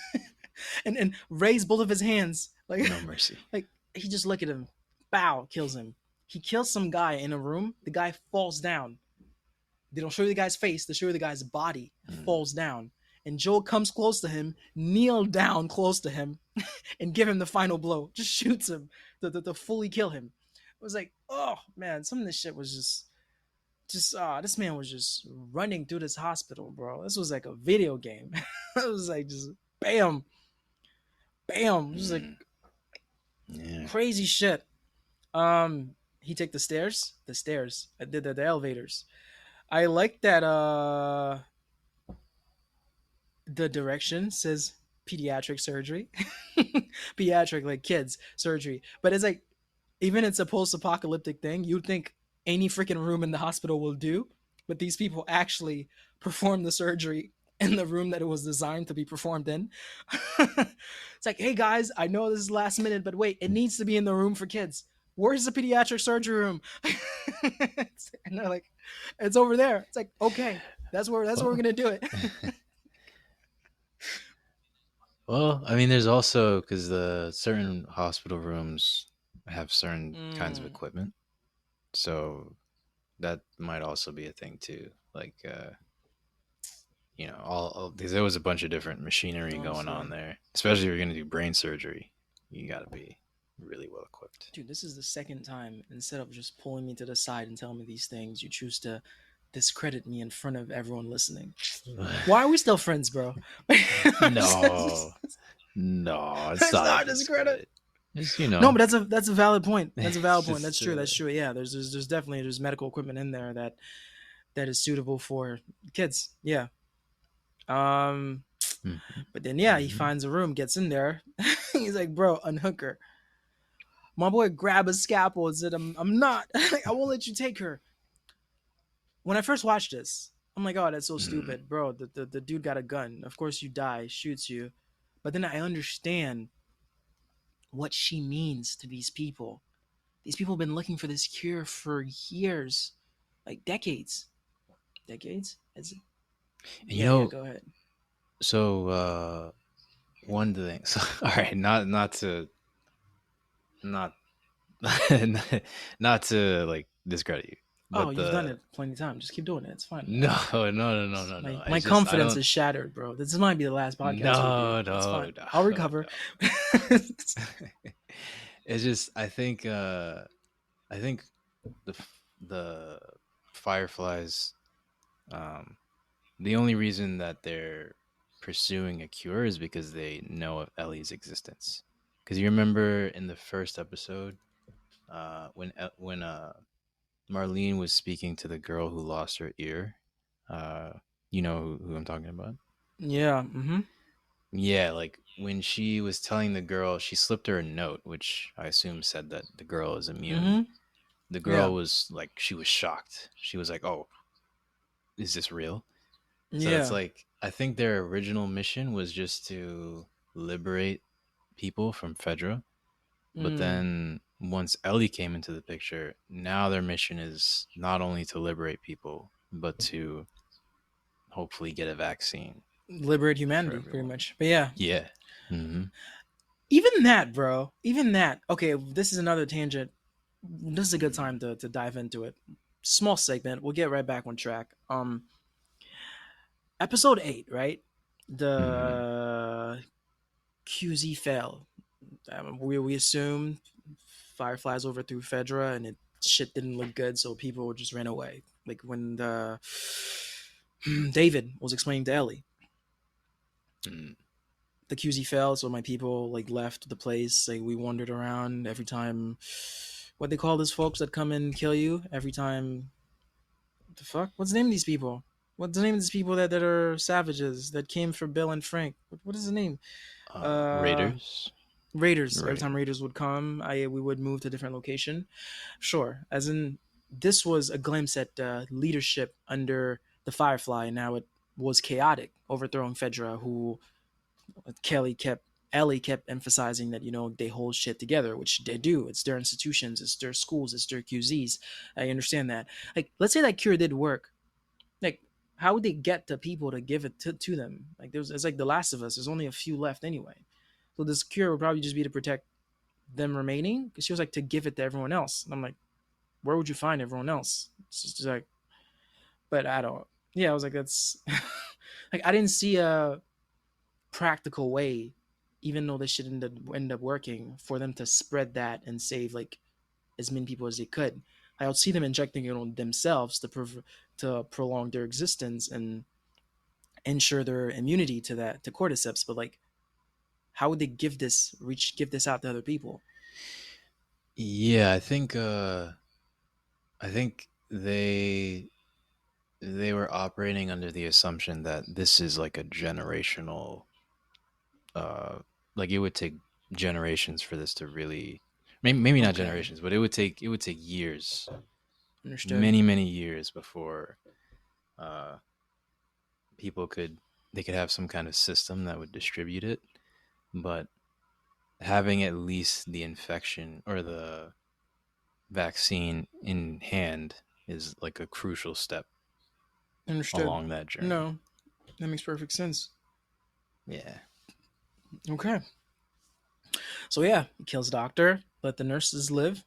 and raise both of his hands, like no mercy. like he just look at him, bow, kills him. He kills some guy in a room. The guy falls down. They don't show you the guy's face. They show you the guy's body Mm, falls down. And Joel comes close to him, kneel down close to him, and give him the final blow. Just shoots him to fully kill him. It was like, oh man, some of this shit was just this man was just running through this hospital, bro. This was like a video game. It was like just bam, bam, just like mm, yeah. crazy shit. He take the stairs. The stairs. I did the elevators. I like that the direction says pediatric surgery. Pediatric, like kids surgery. But it's like, even it's a post-apocalyptic thing, you'd think any freaking room in the hospital will do, but these people actually perform the surgery in the room that it was designed to be performed in. It's like, hey guys, I know this is last minute, but wait, it needs to be in the room for kids. Where's the pediatric surgery room? And they're like, it's over there. It's like, okay, that's where we're Well, gonna do it. well, I mean, there's also because the certain hospital rooms have certain kinds of Mm, equipment, so that might also be a thing too. Like, all because there was a bunch of different machinery going on honestly. there. Especially if you're gonna do brain surgery, you gotta be. really well equipped. Dude, this is the second time, instead of just pulling me to the side and telling me these things, you choose to discredit me in front of everyone listening. Why are we still friends, bro? No, no, it's It's not a not discredit. discredit. It's No, but that's a valid point. That's a valid it's point. That's just true. That's true. Yeah, there's definitely there's medical equipment in there that is suitable for kids. Yeah. Um, mhm, but then yeah, he mhm. finds a room, gets in there. He's like, bro, unhook her. My boy grabbed a scalpel and said, I'm not. I won't let you take her. When I first watched this, I'm like, oh, that's so Mm. stupid, bro. The dude got a gun. Of course you die, shoots you. But then I understand what she means to these people. These people have been looking for this cure for years, like decades. Decades? Is it? And Yeah, go ahead. so one of the things. All right, not to not not to like discredit you, Oh, but you've done the it plenty of times. Just keep doing it. It's fine. no, no, no, no, no, no. My It's just I confidence don't. is shattered, bro. This might be the last podcast we do. No, It's no, fine. I'll no, recover. no. It's just I think the fireflies um the only reason that they're pursuing a cure is because they know of Ellie's existence. Because you remember in the first episode, when Marlene was speaking to the girl who lost her ear, uh, you know who I'm talking about. Yeah. Mm-hmm. Yeah, like when she was telling the girl, she slipped her a note, which I assume said that the girl is immune. Mm-hmm. The Yeah. girl was like, she was shocked. She was like, "Oh, is this real?" So it's Yeah. like I think their original mission was just to liberate people from Fedra, but Mm. then once Ellie came into the picture, now their mission is not only to liberate people, but to hopefully get a vaccine Liberate for humanity, pretty everyone. much. But yeah, Yeah. Mm-hmm. even that, bro. Even that. Okay, this is another tangent. This is a good time to dive into it. Small segment. We'll get right back on track. Episode 8, right? Mm-hmm. The QZ fell. We assume Fireflies overthrew Fedra, and it shit didn't look good, so people just ran away. Like when the David was explaining to Ellie, Mm-hmm. the QZ fell, so my people like left the place. Like we wandered around every time. What they call those folks that come and kill you every time? What the fuck? What's the name of these people? What's the name of these people that are savages that came for Bill and Frank? What is the name? Uh, Raiders. Raiders. Every time Right. Raiders would come, I we would move to a different location. Sure, as in this was a glimpse at leadership under the Firefly, and how it was chaotic, overthrowing Fedra, who Kelly kept Ellie kept emphasizing that they hold shit together, which they do. It's their institutions, it's their schools, it's their QZs. I understand that. Like, let's say that cure did work. Like, how would they get the people to give it to them? Like, it's like The Last of Us. There's only a few left anyway. So this cure would probably just be to protect them remaining. Because she was like to give it to everyone else. And I'm like, where would you find everyone else? It's just like, but I don't. Yeah, I was like, that's like I didn't see a practical way, even though this should end up working, for them to spread that and save like as many people as they could. I would see them injecting it on themselves to prolong their existence and ensure their immunity to that to cordyceps. But like, how would they give this out to other people? Yeah, I think they were operating under the assumption that this is like a generational uh like it would take generations for this to really maybe not Okay, generations, but it would take years, understood. many years before uh people could they could have some kind of system that would distribute it. But having at least the infection or the vaccine in hand is like a crucial step Understood. along that journey. No, that makes perfect sense. Yeah. Okay, so yeah, he kills Doctor, let the nurses live.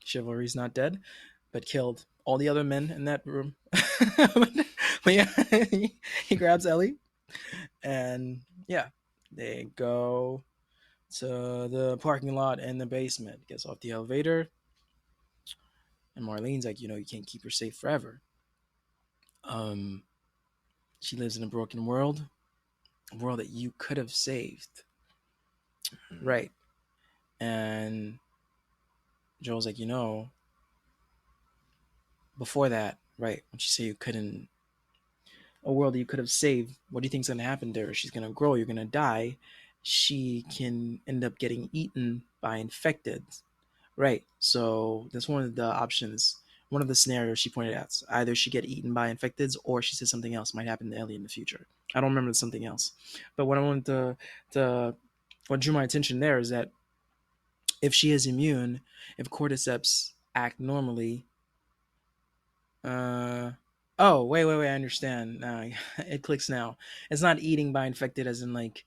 Chivalry's not dead, but killed all the other men in that room. But yeah, he grabs Ellie, and yeah, they go. to the parking lot and the basement. Gets off the elevator, and Marlene's like, you can't keep her safe forever. Um, she lives in a broken world, a world that you could have saved, Mm-hmm. right? And Joel's like, before that, right? When she said you couldn't, a world that you could have saved, what do you think's gonna happen there? She's gonna grow, you're gonna die. She can end up getting eaten by infected. Right. So that's one of the options. One of the scenarios she pointed out. So either she get eaten by infecteds, or she said something else might happen to Ellie in the future. I don't remember something else. But what I wanted to what drew my attention there is that if she is immune, if cordyceps act normally, uh oh, wait, I understand. It clicks now. It's not eating by infected as in like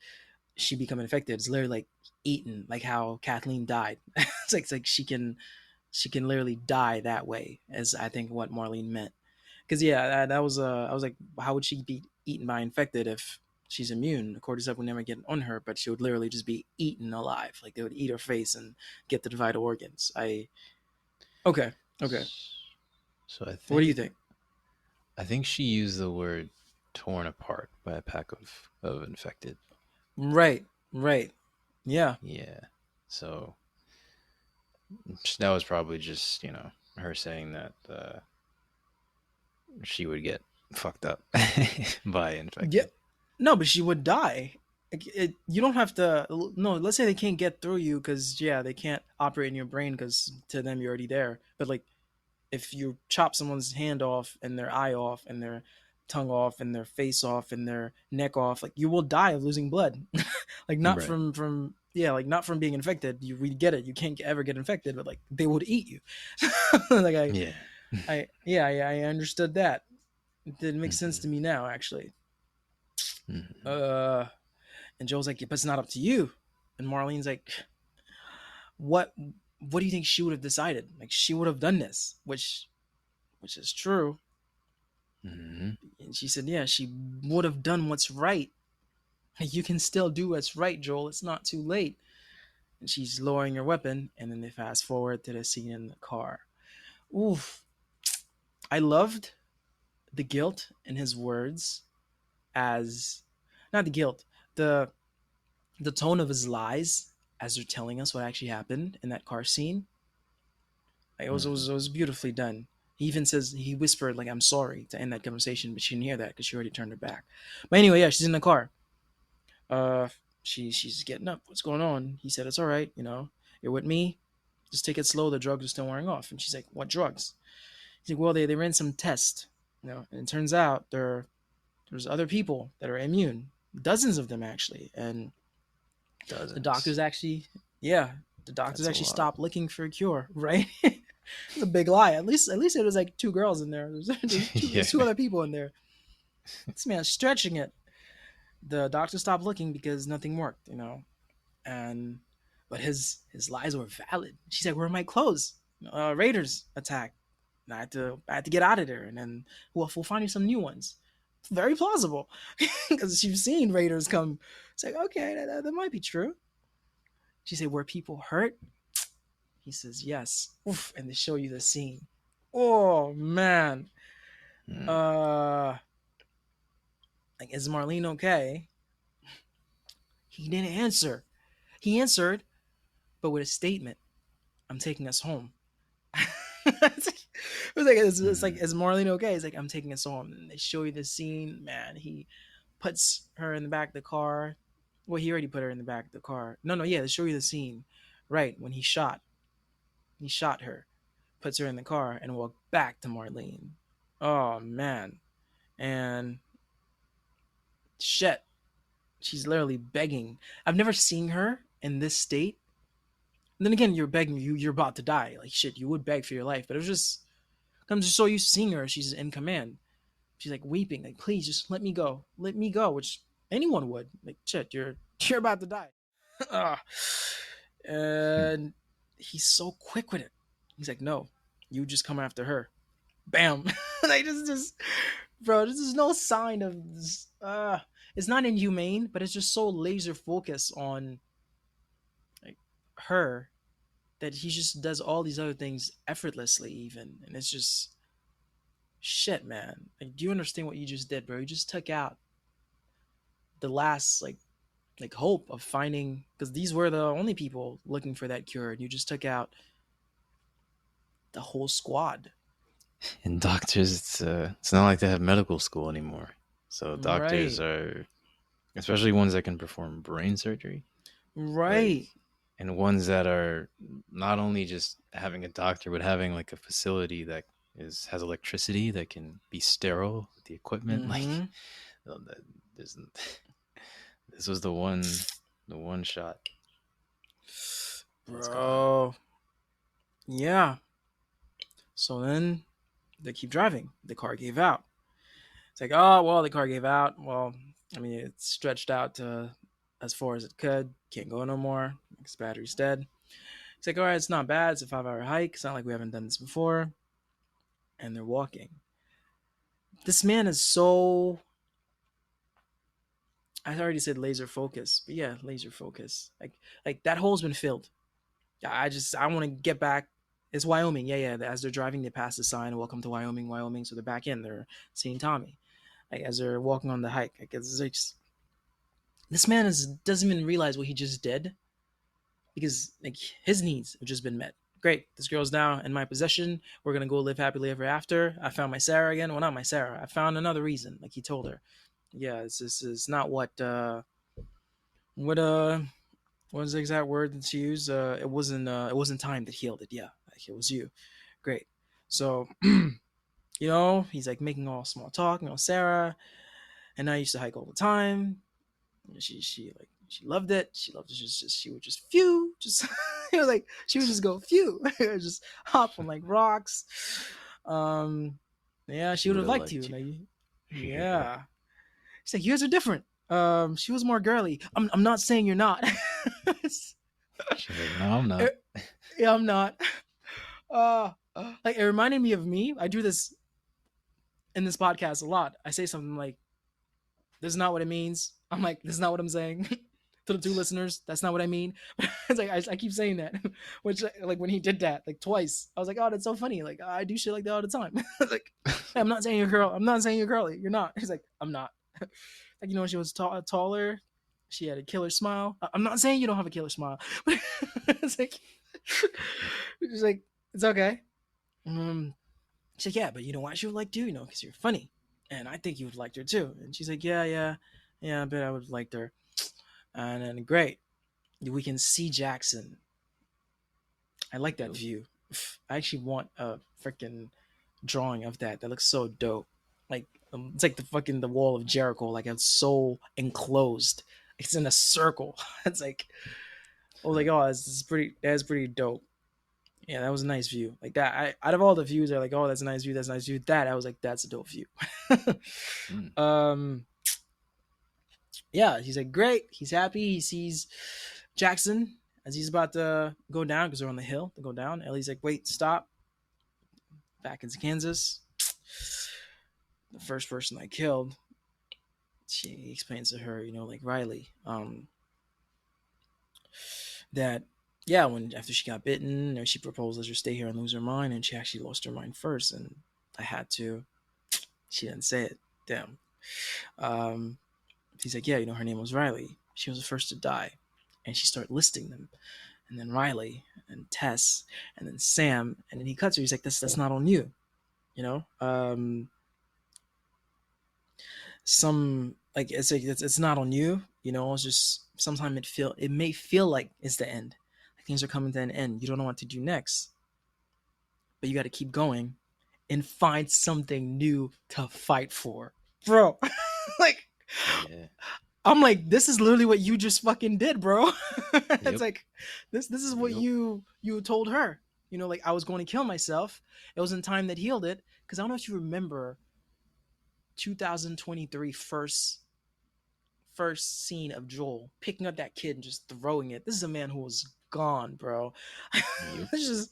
she become infected. It's literally like eaten, like how Kathleen died. It's like she can literally die that way, as I think what Marlene meant. Because yeah, that was I was like, how would she be eaten by infected if she's immune? Cordyceps would never get on her, but she would literally just be eaten alive. Like they would eat her face and get the vital organs. I Okay, okay. So What do you think? I think she used the word torn apart by a pack of infected. Right, right. Yeah, Yeah. So that was probably just, her saying that she would get fucked up by yeah. infected. No, but she would die. You don't have to. No, let's say they can't get through you because yeah, they can't operate in your brain because to them you're already there. But like if you chop someone's hand off and their eye off and their tongue off and their face off and their neck off, like you will die of losing blood. Like not Right. from yeah, like not from being infected. We get it. You can't ever get infected, but like they would eat you. Like Yeah. I understood that. It did make sense Hmm. to me now, actually. Hmm. Uh, and Joel's like, but it's not up to you. And Marlene's like, what? What do you think she would have decided? Like she would have done this, which is true. Hmm. And she said, yeah, she would have done what's right. You can still do what's right, Joel. It's not too late. And she's lowering her weapon, and then they fast forward to the scene in the car. Oof. I loved the guilt in his words as not the guilt, the the tone of his lies as they're telling us what actually happened in that car scene. Like, Hmm. it was beautifully done. He even says he whispered like I'm sorry to end that conversation, but she didn't hear that because she already turned her back. But anyway, yeah, she's in the car. Uh, she's getting up. What's going on? He said it's all right. You're with me. Just take it slow. The drugs are still wearing off. And she's like, what drugs? He's like, well, they ran some tests. And it turns out there's other people that are immune, dozens of them actually, and the Dozens. doctors actually, yeah, the doctors That's a actually lot. stopped looking for a cure. Right? It's a big lie. At least it was like two girls in there. There's two Yeah. other people in there. This man's stretching it. The doctor stopped looking because nothing worked. And but his lies were valid. She's like, "Where are my clothes? Raiders attacked. And I had to get out of there, and then we'll find you some new ones." It's very plausible because she's seen raiders come. It's like, okay, that might be true. She said, "Were people hurt?" He says, "Yes." Oof, and they show you the scene. Oh man, Mm. uh, like is Marlene okay? He didn't answer. He answered, but with a statement. "I'm taking us home." It's like, Mm. is Marlene okay? He's like, I'm taking us home. And they show you the scene. Man, he puts her in the back of the car. Well, he already put her in the back of the car. No, no, yeah, they show you the scene. Right, when he shot her, puts her in the car, and walked back to Marlene. Oh, man. And shit, she's literally begging. I've never seen her in this state. And then again, you're begging, you're about to die. Like, shit, you would beg for your life. But it was just, I'm just so used to seeing her. She's in command. She's like weeping, like, please just let me go, which anyone would. Like, shit, you're about to die. Mm. And he's so quick with it. He's like, no, you just come after her. Bam. Like just bro, this is no sign of this. It's not inhumane, but it's just so laser focused on her that he just does all these other things effortlessly, even, and it's just shit, man. Like, do you understand what you just did, bro? You just took out the last like hope of finding, because these were the only people looking for that cure, and you just took out the whole squad. And doctors, it's not like they have medical school anymore. So doctors Right, are, especially ones that can perform brain surgery, like, right. and ones that are not only just having a doctor, but having like a facility that has electricity that can be sterile with the equipment. Like, Mm-hmm. oh, this this was the one shot that's gone. Bro, yeah. So then they keep driving. The car gave out. It's like, oh well, the car gave out. Well, I mean, it stretched out to as far as it could. Can't go no more. Its battery's dead. It's like, all right, it's not bad. It's a 5 hour hike. It's not like we haven't done this before. And they're walking. This man is so. I already said laser focus, but yeah, laser focus. Like that hole's been filled. I want to get back. It's Wyoming. Yeah, yeah. As they're driving, they pass the sign, "Welcome to Wyoming, Wyoming." So they're back in. They're seeing Tommy. Like as they're walking on the hike, like it's like this man doesn't even realize what he just did, because like his needs have just been met. Great, this girl's now in my possession. We're gonna go live happily ever after. I found my Sarah again. Well, not my Sarah. I found another reason. Like he told her. Yeah, this is not what what was the exact word that she used? It wasn't time that healed it. Yeah, like it was you. Great. So he's like making all small talk, Sarah, and I used to hike all the time. She loved it. She loved it. Just she would just phew, just like she would just go phew, just hop on like rocks. Um, yeah, she She would would have have liked liked you. you. Like, Yeah. yeah. She's like, you guys are different. She was more girly. I'm not saying you're not. She's like, no, I'm not. It- yeah, I'm not. Like it reminded me of me. I do this in this podcast a lot. I say something like, "This is not what it means." I'm like, "This is not what I'm saying." To the two listeners, that's not what I mean. It's like I keep saying that, which like when he did that like twice, I was like, "Oh, that's so funny." Like I do shit like that all the time. Like, hey, I'm not saying you're girl. I'm not saying you're girly. You're not. He's like, I'm not. Like she was taller. She had a killer smile. I'm not saying you don't have a killer smile. It's like, it's like it's okay. Um, she's like, yeah, but you know why she would like you? Because you're funny, and I think you would like her too. And she's like, yeah, yeah, yeah, I bet I would have liked her. And then great, we can see Jackson. I like that Yep. view. I actually want a freaking drawing of that. That looks so dope. Like it's like the wall of Jericho. Like it's so enclosed. It's in a circle. It's like, oh like, oh, this is pretty. That's pretty dope. Yeah, that was a nice view. Like that. Out of all the views, are like, oh, that's a nice view. That's a nice view. That I was like, that's a dope view. Mm. um, yeah, he's like, great. He's happy. He sees Jackson as he's about to go down because they're on the hill to go down. Ellie's like, wait, stop. Back into Kansas. The first person I killed, she explains to her, like Riley, that yeah, when after she got bitten, she proposed let her stay here and lose her mind, and she actually lost her mind first, and I had to. She didn't say it. Damn. Um, he's like, yeah, her name was Riley. She was the first to die, and she started listing them, and then Riley and Tess, and then Sam, and then he cuts her. He's like, that's not on you, you know. Some like it's like it's not on you, It's just sometimes it may feel like it's the end, like things are coming to an end. You don't know what to do next, but you got to keep going and find something new to fight for, bro. Like Yeah. I'm like, this is literally what you just fucking did, bro. It's Yep. like this is what Yep. you told her. Like I was going to kill myself. It wasn't time that healed it. Because I don't know if you remember 2023 first scene of Joel picking up that kid and just throwing it. This is a man who was gone, bro. Yep. It's just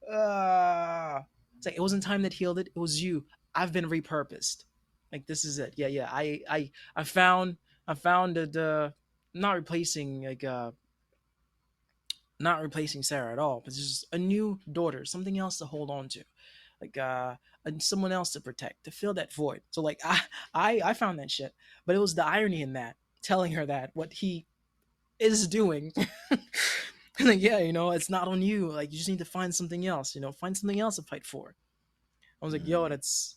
it's like it wasn't time that healed it. It was you. I've been repurposed. Like this is it. Yeah, yeah. I found the not replacing like not replacing Sarah at all, but just a new daughter, something else to hold on to, like and someone else to protect, to fill that void. So like I found that shit, but it was the irony in that, telling her that what he is doing. Like, yeah, it's not on you. Like, you just need to find something else. Find something else to fight for. I was like, yo, Mm,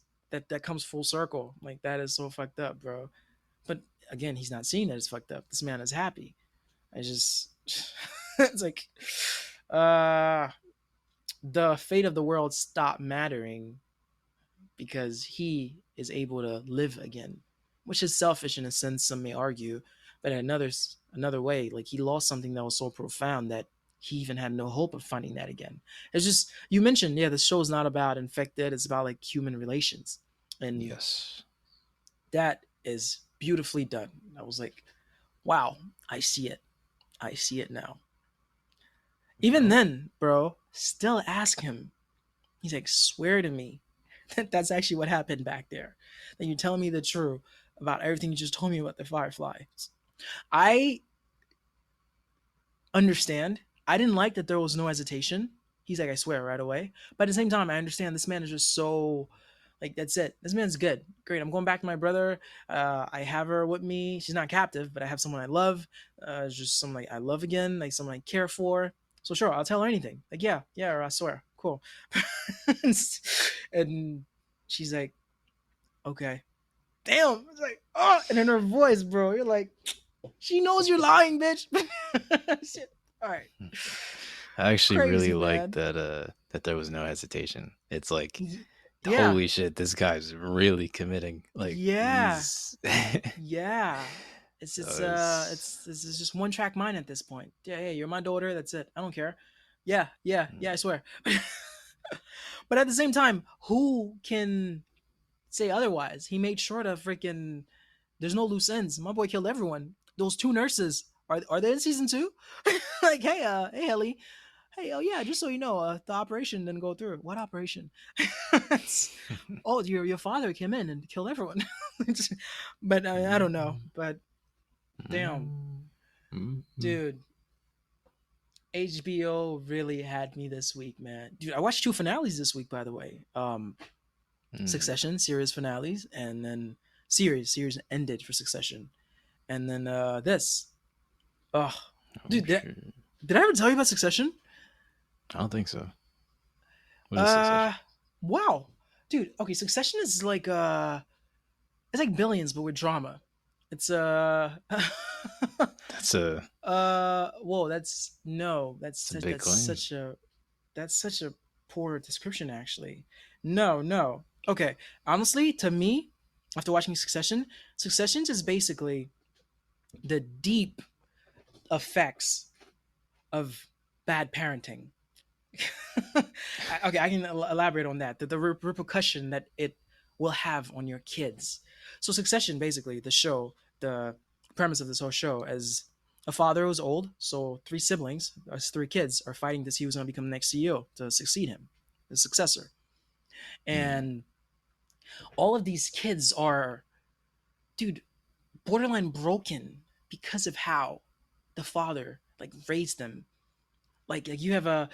that comes full circle. Like, that is so fucked up, bro. But again, he's not seeing that it's fucked up. This man is happy. I just, it's like, uh, the fate of the world stopped mattering because he is able to live again, which is selfish in a sense. Some may argue, but in another way, like, he lost something that was so profound that he even had no hope of finding that again. It's just, you mentioned, yeah, the show is not about infected; it's about like human relations, and yes. that is beautifully done. I was like, wow, I see it. I see it now. Even Yep. then, bro, still ask him. He's like, swear to me that that's actually what happened back there. Then you tell me the truth about everything you just told me about the fireflies. I understand. I didn't like that there was no hesitation. He's like, I swear right away. But at the same time, I understand this man is just so, like, that's it. This man's good. Great. I'm going back to my brother. I have her with me. She's not captive, but I have someone I love. It's just someone like I love again, like someone I care for. So sure, I'll tell her anything. Like, yeah, yeah, or I swear. Cool. And she's like, okay. Damn. It's like, oh, and in her voice, bro, you're like, she knows you're lying, bitch. Shit. All right. I actually really Crazy, like man. that there was no hesitation. It's like, Yeah. holy shit, this guy's really committing. Like Yeah. he's Yeah. It's so it's it's it's this is just one track mind at this point. Yeah, yeah, you're my daughter, that's it. I don't care. Yeah, yeah, yeah, I swear. But at the same time, who can say otherwise? He made sure to freaking, there's no loose ends. My boy killed everyone. Those two nurses, are they in season two? Like, hey Ellie. Hey, oh yeah, just so you know, the operation didn't go through. What operation? Oh, your father came in and killed everyone. But I don't know. But damn, dude, HBO really had me this week, man. Dude, I watched two finales this week, by the way. Succession series finales, and then series ended for Succession, and then this. Oh, Oh dude, shit. did I ever tell you about Succession? I don't think so. What is Uh, Succession? wow, dude. Okay, Succession is like it's like Billions, but with drama. It's That's a whoa, that's no, that's a big claim. that's such a poor description, actually. No, no. Okay, honestly, to me, after watching Succession, Succession is basically the deep effects of bad parenting. Okay, I can elaborate on that. The repercussion that it will have on your kids. So, Succession, basically, the show, the premise of this whole show, as a father who's old, so three siblings, us three kids, are fighting to see who's going to become the next CEO to succeed him, the successor. Mm. And all of these kids are, dude, borderline broken because of how the father like raised them. Like you have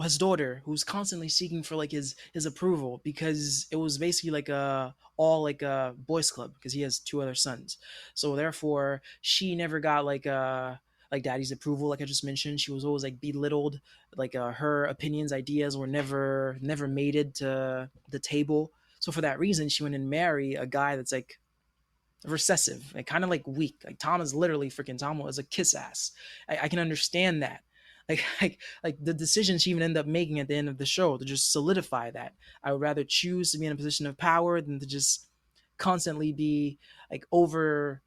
his daughter who's constantly seeking for like his approval, because it was basically like a all like a boys club, because he has two other sons. So therefore she never got like daddy's approval. Like I just mentioned, she was always like belittled. Like her opinions, ideas were never made it to the table. So for that reason she went and marry a guy that's like recessive, like kind of like weak. Like Tom is literally freaking, Tom was a kiss ass. I can understand that. Like the decisions she even ended up making at the end of the show to just solidify that. I would rather choose to be in a position of power than to just constantly be like over,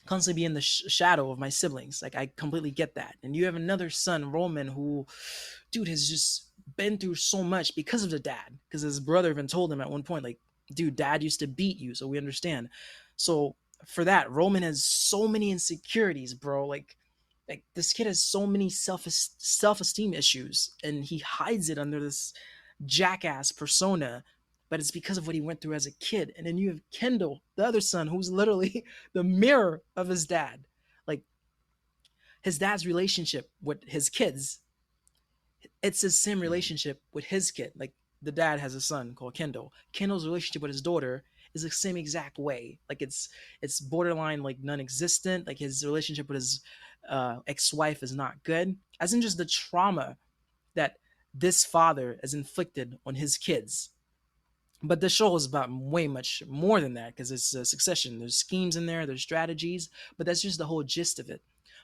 constantly be in the shadow of my siblings. Like I completely get that. And you have another son, Roman, who, dude, has just been through so much because of the dad. Because his brother even told him at one point, like, dude, dad used to beat you, so we understand. So for that, Roman has so many insecurities, bro. Like this kid has so many self-esteem issues, and he hides it under this jackass persona, but it's because of what he went through as a kid. And then you have Kendall, the other son, who's literally the mirror of his dad. Like his dad's relationship with his kids, it's the same Mm. relationship with his kid. Like the dad has a son called Kendall. Kendall's relationship with his daughter is the same exact way. Like it's borderline like non-existent. Like his relationship with his ex-wife is not good. As in just the trauma that this father has inflicted on his kids. But the show is about way much more than that because it's a succession. There's schemes in there, there's strategies, but that's just the whole gist of it.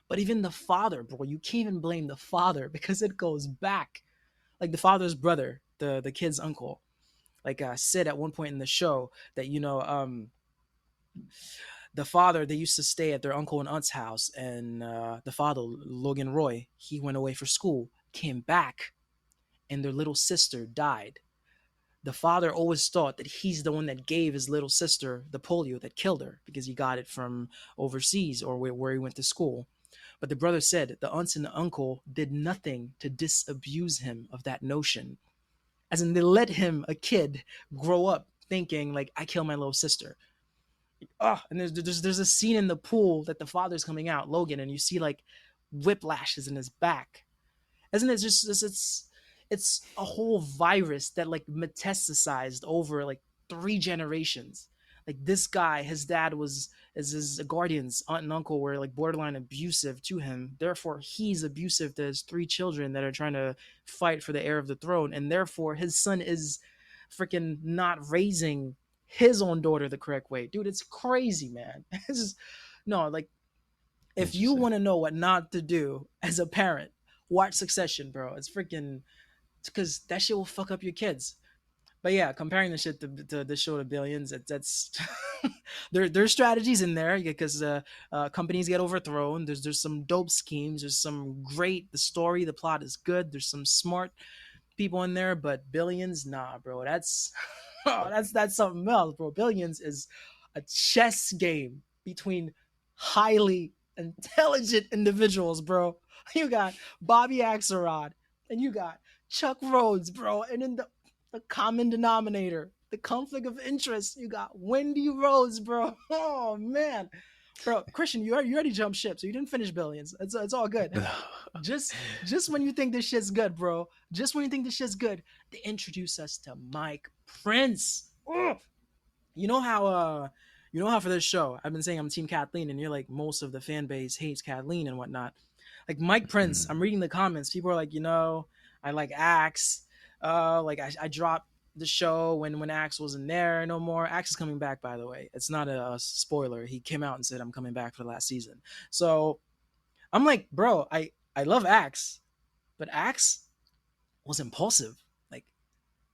But even the father, bro, you can't even blame the father because it goes back. Like the father's brother, the kid's uncle, like said at one point in the show that the father, they used to stay at their uncle and aunt's house, and the father, Logan Roy, he went away for school, came back, and their little sister died. The father always thought that he's the one that gave his little sister the polio that killed her because he got it from overseas or where he went to school. But the brother said the aunts and the uncle did nothing to disabuse him of that notion. As in, they let him, a kid, grow up thinking like, I killed my little sister. Oh, and there's a scene in the pool that the father's coming out, Logan, and you see like whiplashes in his back. Isn't it just it's a whole virus that like metastasized over like 3 generations. Like this guy, his dad was as his guardians, aunt and uncle were like borderline abusive to him. Therefore, he's abusive to his 3 children that are trying to fight for the heir of the throne, and therefore his son is freaking not raising his own daughter the correct way. Dude, it's crazy, man. It's just no, like if you Interesting. want to know what not to do as a parent, watch Succession, bro. It's freaking because that shit will fuck up your kids. But yeah, comparing the shit to the show to Billions, that's there's strategies in there because companies get overthrown. There's some dope schemes. There's some great. The story, the plot is good. There's some smart people in there, but Billions, nah, bro. That's oh, that's something else, bro. Billions is a chess game between highly intelligent individuals, bro. You got Bobby Axelrod and you got Chuck Rhodes, bro, and then the common denominator, the conflict of interest. You got Wendy Rhodes, bro. Oh man, bro, Christian, you already jumped ship, so you didn't finish Billions. It's all good. Just when you think this shit's good, bro. Just when you think this shit's good, they introduce us to Mike Prince. Ugh. You know how for this show, I've been saying I'm Team Kathleen, and you're like most of the fan base hates Kathleen and whatnot. Like Mike Prince, I'm Mm. reading the comments. People are like, I like Axe. Like I dropped the show when Axe wasn't there no more. Axe is coming back, by the way. It's not a spoiler. He came out and said I'm coming back for the last season. So I'm like, bro, I love Axe, but Axe was impulsive. Like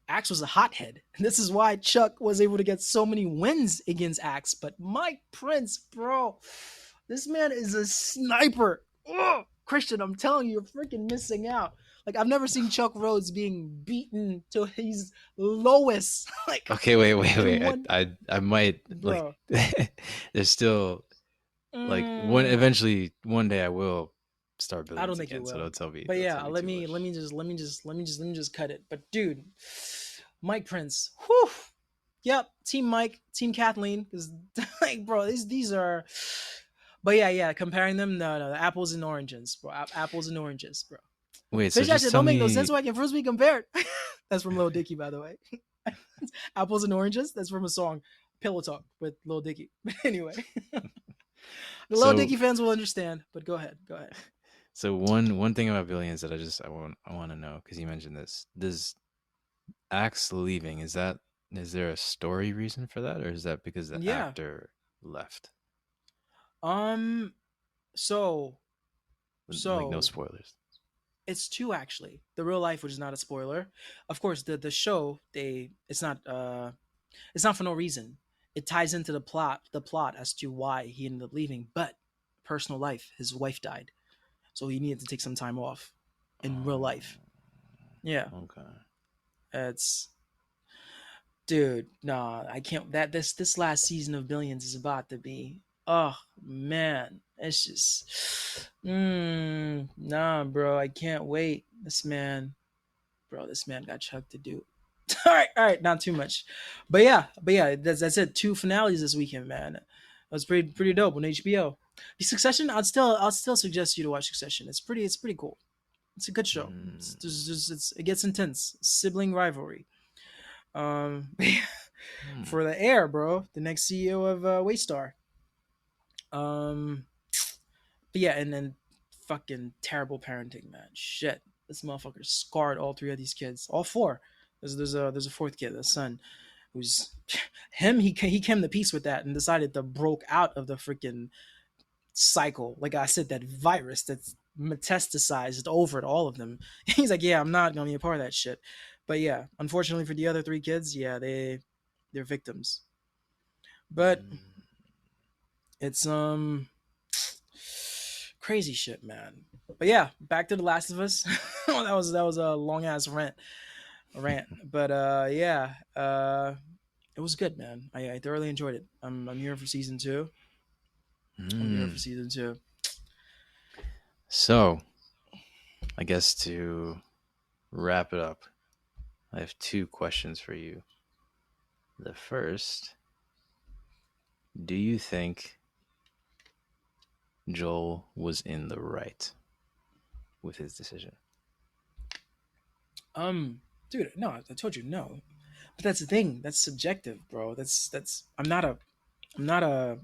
Axe was a hothead. And this is why Chuck was able to get so many wins against Axe. But Mike Prince, bro, this man is a sniper. Ugh. Christian, I'm telling you, you're freaking missing out. Like I've never seen Chuck Rhodes being beaten to his lowest. Like Okay, wait. in one, I might like. bro. There's still like one. Mm, Eventually, one day I will start I don't billions think you again. So will. don't tell me. But Don't yeah, tell me too let much. me just cut it. But dude, Mike Prince, whew, yep, Team Mike, Team Kathleen, because like, bro, these are. But yeah, comparing them, no, the apples and oranges, bro. Apples and oranges, bro. Wait, so Fish that just shit tell don't make no sense. me. Why can first be compared? That's from Lil Dicky, by the way. Apples and oranges. That's from a song, Pillow Talk with Lil Dicky. But anyway, the Lil So Dicky fans will understand. But go ahead, go ahead. so one thing about billions that I want to know because you mentioned this. Does Axe leaving is there a story reason for that, or is that because the Yeah. actor left? Um. So Like no so spoilers. it's two actually. The real life, which is not a spoiler. Of course, the show it's not for no reason. It ties into the plot as to why he ended up leaving. But personal life, his wife died, so he needed to take some time off in real life. Oh, Yeah, okay. it's dude. Nah, I can't. This last season of Billions is about to be. Oh man, it's just. Nah, bro. I can't wait. This man got Chuck to do. All right, not too much, but yeah, that's it. 2 finales this weekend, man. That was pretty dope on HBO. The Succession, I'd still suggest you to watch Succession. It's pretty cool. It's a good show. Mm, It gets intense. Sibling rivalry. Um, hmm, for the heir, bro, the next CEO of Waystar. Um, but yeah, and then fucking terrible parenting, man. Shit, this motherfucker scarred all three of these kids, all four. There's a fourth kid, a son, who's him. He came to peace with that and decided to broke out of the freaking cycle. Like I said, that virus that's metastasized over to all of them. He's like, yeah, I'm not gonna be a part of that shit. But yeah, unfortunately for the other three kids, yeah, they're victims. But mm. it's crazy shit, man. But yeah, back to the Last of Us. That was a long ass rant. But yeah, it was good, man. I thoroughly enjoyed it. I'm here for season two. I'm here for Mm. season two. So, I guess to wrap it up, I have two questions for you. The first, do you think Joel was in the right with his decision? Um, dude, no, I told you no. But that's the thing. That's subjective, bro. That's. I'm not a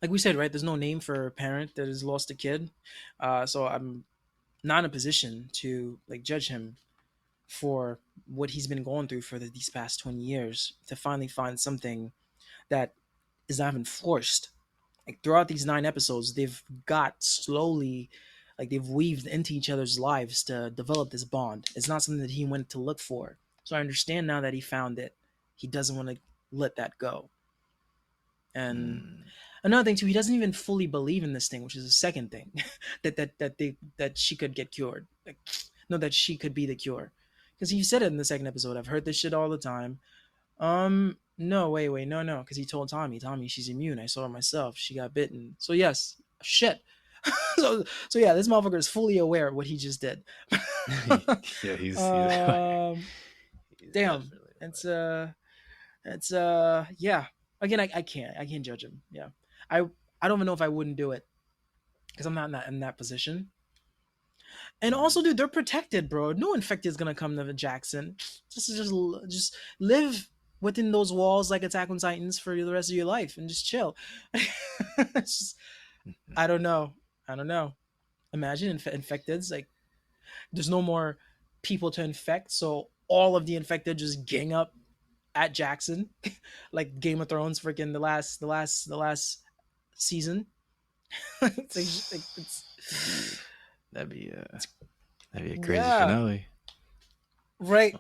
like we said, right? There's no name for a parent that has lost a kid. So I'm not in a position to like judge him for what he's been going through for these past 20 years to finally find something that is not even forced. Like throughout these 9 episodes, they've got slowly, like they've weaved into each other's lives to develop this bond. It's not something that he went to look for. So I understand now that he found it. He doesn't want to let that go. And Mm, another thing too, he doesn't even fully believe in this thing, which is the second thing that she could get cured. Like, no, that she could be the cure. Because he said it in the second episode. I've heard this shit all the time. No, wait, no. Because he told Tommy, she's immune. I saw her myself. She got bitten. So yes, shit. So yeah, this motherfucker is fully aware of what he just did. yeah, he's um, he's damn, definitely it's right. yeah. Again, I can't judge him. Yeah, I I don't even know if I wouldn't do it because I'm not in that position. And Mm, also, dude, they're protected, bro. No infected is gonna come to Jackson. Just live within those walls like Attack on Titans for the rest of your life and just chill. It's just, mhm. I don't know. I don't know. Imagine infecteds like there's no more people to infect, so all of the infected just gang up at Jackson, like Game of Thrones, freaking the last season. It's That'd be that'd be that'd be a crazy yeah, finale. right.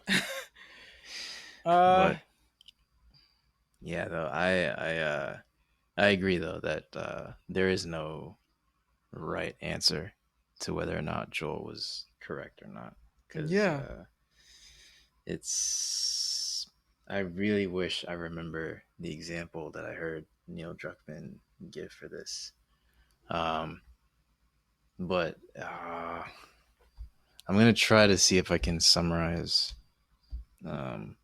Uh, But yeah, though I agree though that there is no right answer to whether or not Joel was correct or not because yeah. it's I really wish I remember the example that I heard Neil Druckmann give for this. Um, but I'm gonna try to see if I can summarize um,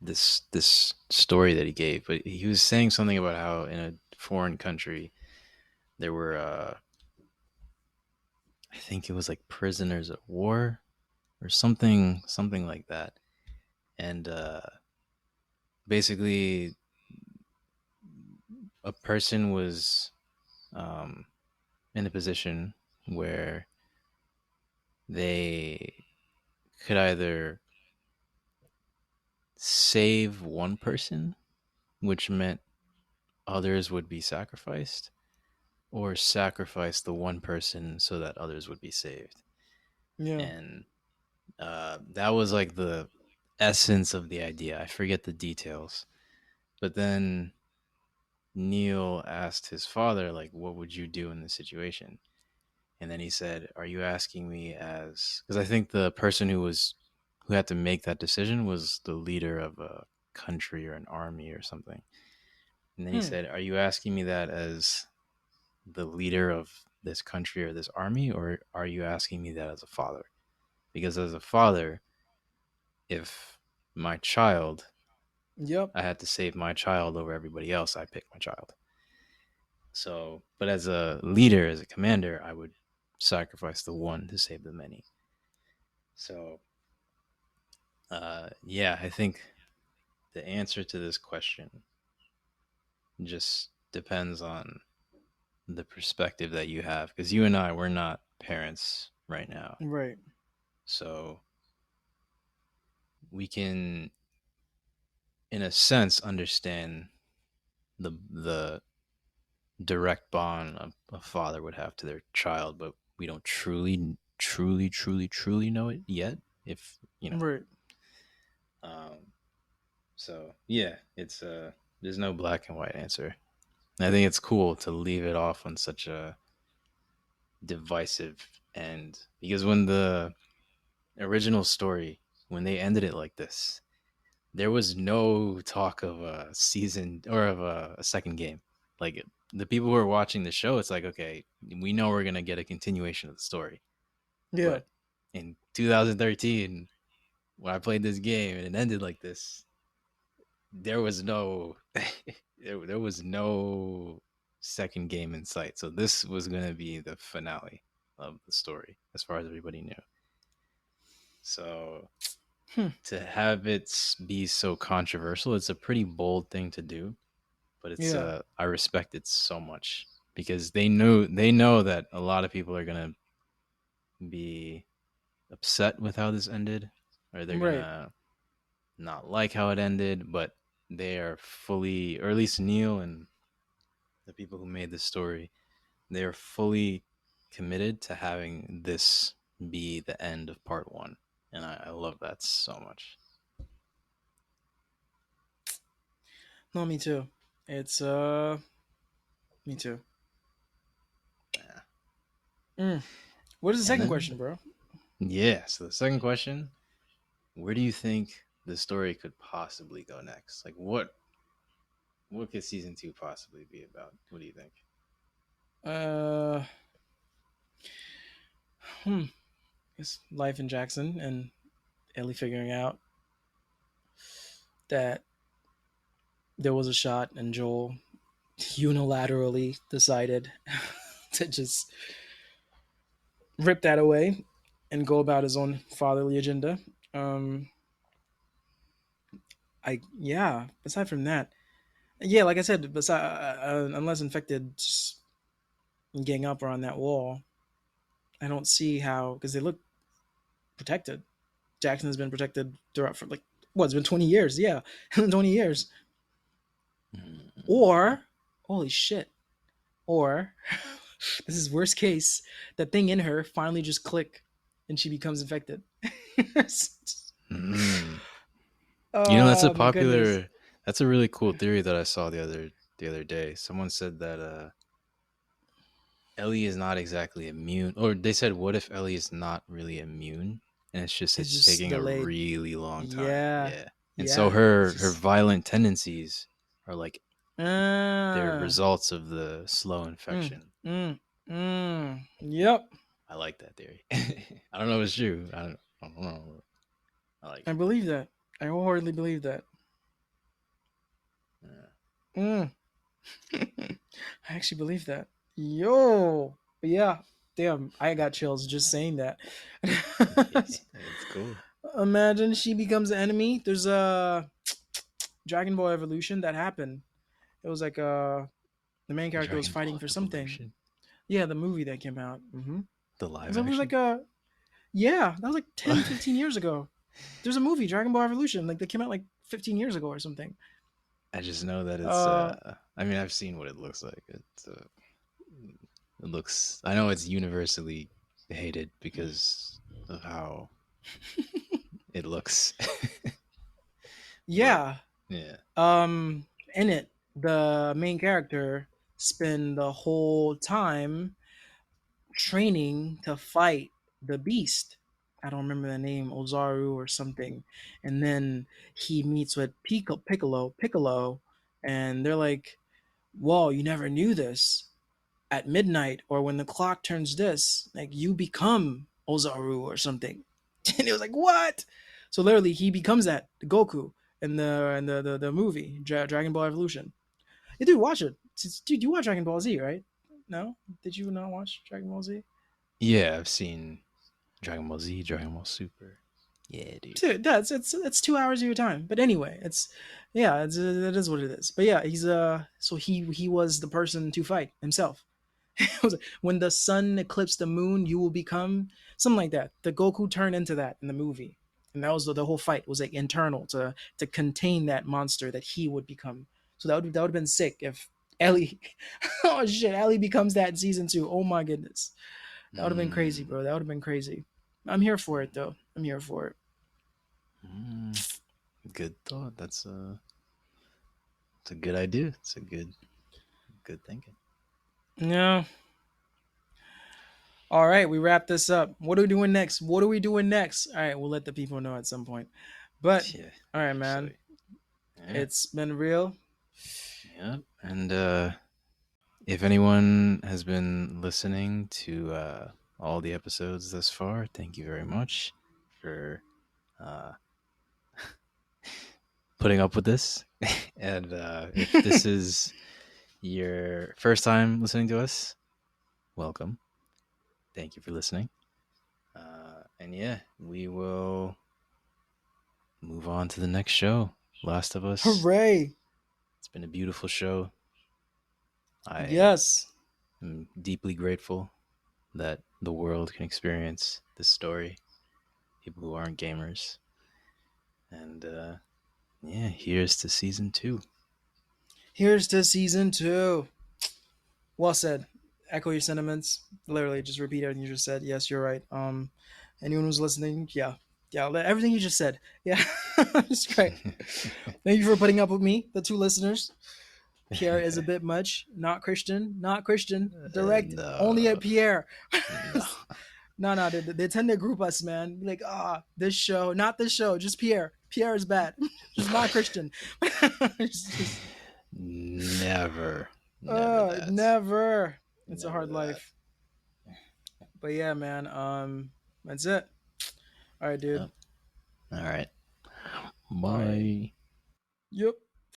this story that he gave. But he was saying something about how in a foreign country there were I think it was like prisoners of war or something like that, and basically a person was um, in a position where they could either save one person, which meant others would be sacrificed, or sacrifice the one person so that others would be saved. Yeah. And that was like the essence of the idea. I forget the details. But then Neil asked his father, like, what would you do in this situation? And then he said, "Are you asking me as?" Because I think the person who had to make that decision was the leader of a country or an army or something. And then he Hmm. said, "Are you asking me that as the leader of this country or this army, or are you asking me that as a father? Because as a father, if my child, Yep. I had to save my child over everybody else, I pick my child." So, but as a leader, as a commander, I would sacrifice the one to save the many. So, yeah, I think the answer to this question just depends on the perspective that you have. Because you and I, we're not parents right now. Right. So we can, in a sense, understand the direct bond a father would have to their child, but we don't truly know it yet. If you know, Right. um, so yeah, it's there's no black and white answer. I think it's cool to leave it off on such a divisive end because when the original story, when they ended it like this, there was no talk of a season or of a second game. Like the people who are watching the show, it's like, okay, we know we're gonna get a continuation of the story. Yeah. But in 2013, when I played this game and it ended like this, there was no there was no second game in sight. So this was gonna be the finale of the story, as far as everybody knew. So Hmm. to have it be so controversial, it's a pretty bold thing to do, but it's Yeah. I respect it so much because they know that a lot of people are gonna be upset with how this ended, or they're Right. gonna not like how it ended, but they are fully, or at least Neil and the people who made this story, they are fully committed to having this be the end of part one, and I love that so much. No, me too. It's me too. Yeah. Mm. What is the And second then question, bro? yeah, so the second question: where do you think the story could possibly go next? Like what could season two possibly be about? What do you think? Uh, hmm. It's life in Jackson and Ellie figuring out that there was a shot, and Joel unilaterally decided to just rip that away and go about his own fatherly agenda. Um, I yeah. Aside from that, yeah, like I said, unless infected just gang up around that wall, I don't see how because they look protected. Jackson has been protected throughout for like what? It's been 20 years. Yeah, 20 years. Mm, Or holy shit. Or this is worst case. That thing in her finally just click, and she becomes infected. mm. You know, Oh my goodness. that's a really cool theory that I saw the other day. Someone said that Ellie is not exactly immune, or they said, what if Ellie is not really immune, and It's it's just taking a delayed. really long time. Yeah. Yeah, and so Yeah. It's her just violent tendencies are like they're uh results of the slow mm, infection. Yep. I like that theory. I don't know if it's true. I don't know. I like I it. believe that. I wholeheartedly believe that. Yeah. Mm. I actually believe that. Yo. But yeah. Damn, I got chills just saying that. It's cool. Imagine she becomes the enemy. There's a Dragon Ball Evolution that happened. It was like the main character was Dragon fighting Ball for something. Evolution, Yeah, the movie that came out. the live It was like action. a yeah, that was like 10, 15 years ago. There's a movie, Dragon Ball Evolution, like that came out like 15 years ago or something. I just know that it's. Uh, I mean, I've seen what it looks like. It looks. I know it's universally hated because of how it looks. But yeah. yeah. Um, in it, the main character spend the whole time training to fight the beast. I don't remember the name, Ozaru or something. And then he meets with Piccolo, and they're like, "Whoa, you never knew this. At midnight or when the clock turns this, like you become Ozaru or something." And it was like, "What?" So literally, he becomes that Goku in the movie Dragon Ball Evolution. Yeah, dude, watch it. Dude, you watch Dragon Ball Z, right? No, did you not watch Dragon Ball Z? Yeah, I've seen Dragon Ball Z, Dragon Ball Super. Yeah, dude. Dude, that's it's 2 hours of your time. But anyway, it's yeah, it is what it is. But yeah, he's so he was the person to fight himself. It was when the sun eclipsed the moon, you will become something like that. The Goku turned into that in the movie, and that was the whole fight was like internal to contain that monster that he would become. So that would have been sick if Ellie, oh shit, Ellie becomes that in season 2. Oh my goodness, that would have been crazy, Mm, bro. That would have been crazy. I'm here for it though. I'm here for it. mm, good thought. It's a good idea. It's a good thinking. Yeah. All right, we wrap this up. What are we doing next? What are we doing next? All right, we'll let the people know at some point. But Yeah, all right, man. actually. Yeah, It's been real. yeah. And if anyone has been listening to all the episodes thus far, thank you very much for uh, putting up with this. And if this is your first time listening to us, welcome. Thank you for listening. And yeah, we will move on to the next show. Last of Us. Hooray! It's been a beautiful show. I Yes. am deeply grateful that the world can experience this story. People who aren't gamers. And yeah, here's to season 2. Here's to season 2. Well said. Echo your sentiments. Literally, just repeat everything you just said. Yes, you're right. Anyone who's listening, yeah, yeah, everything you just said. Yeah, it's great. Thank you for putting up with me, the two listeners. Pierre is a bit much. Not Christian. Not Christian. Direct only No, at Pierre. no. No, no, they tend to group us, man. Be like, this show, not this show, just Pierre. Pierre is bad. Just not Christian. Just, Never, never that. never. It's a Never hard that. life. But yeah, man. That's it. All right, dude. Yep. All right. All right. Bye. Yep.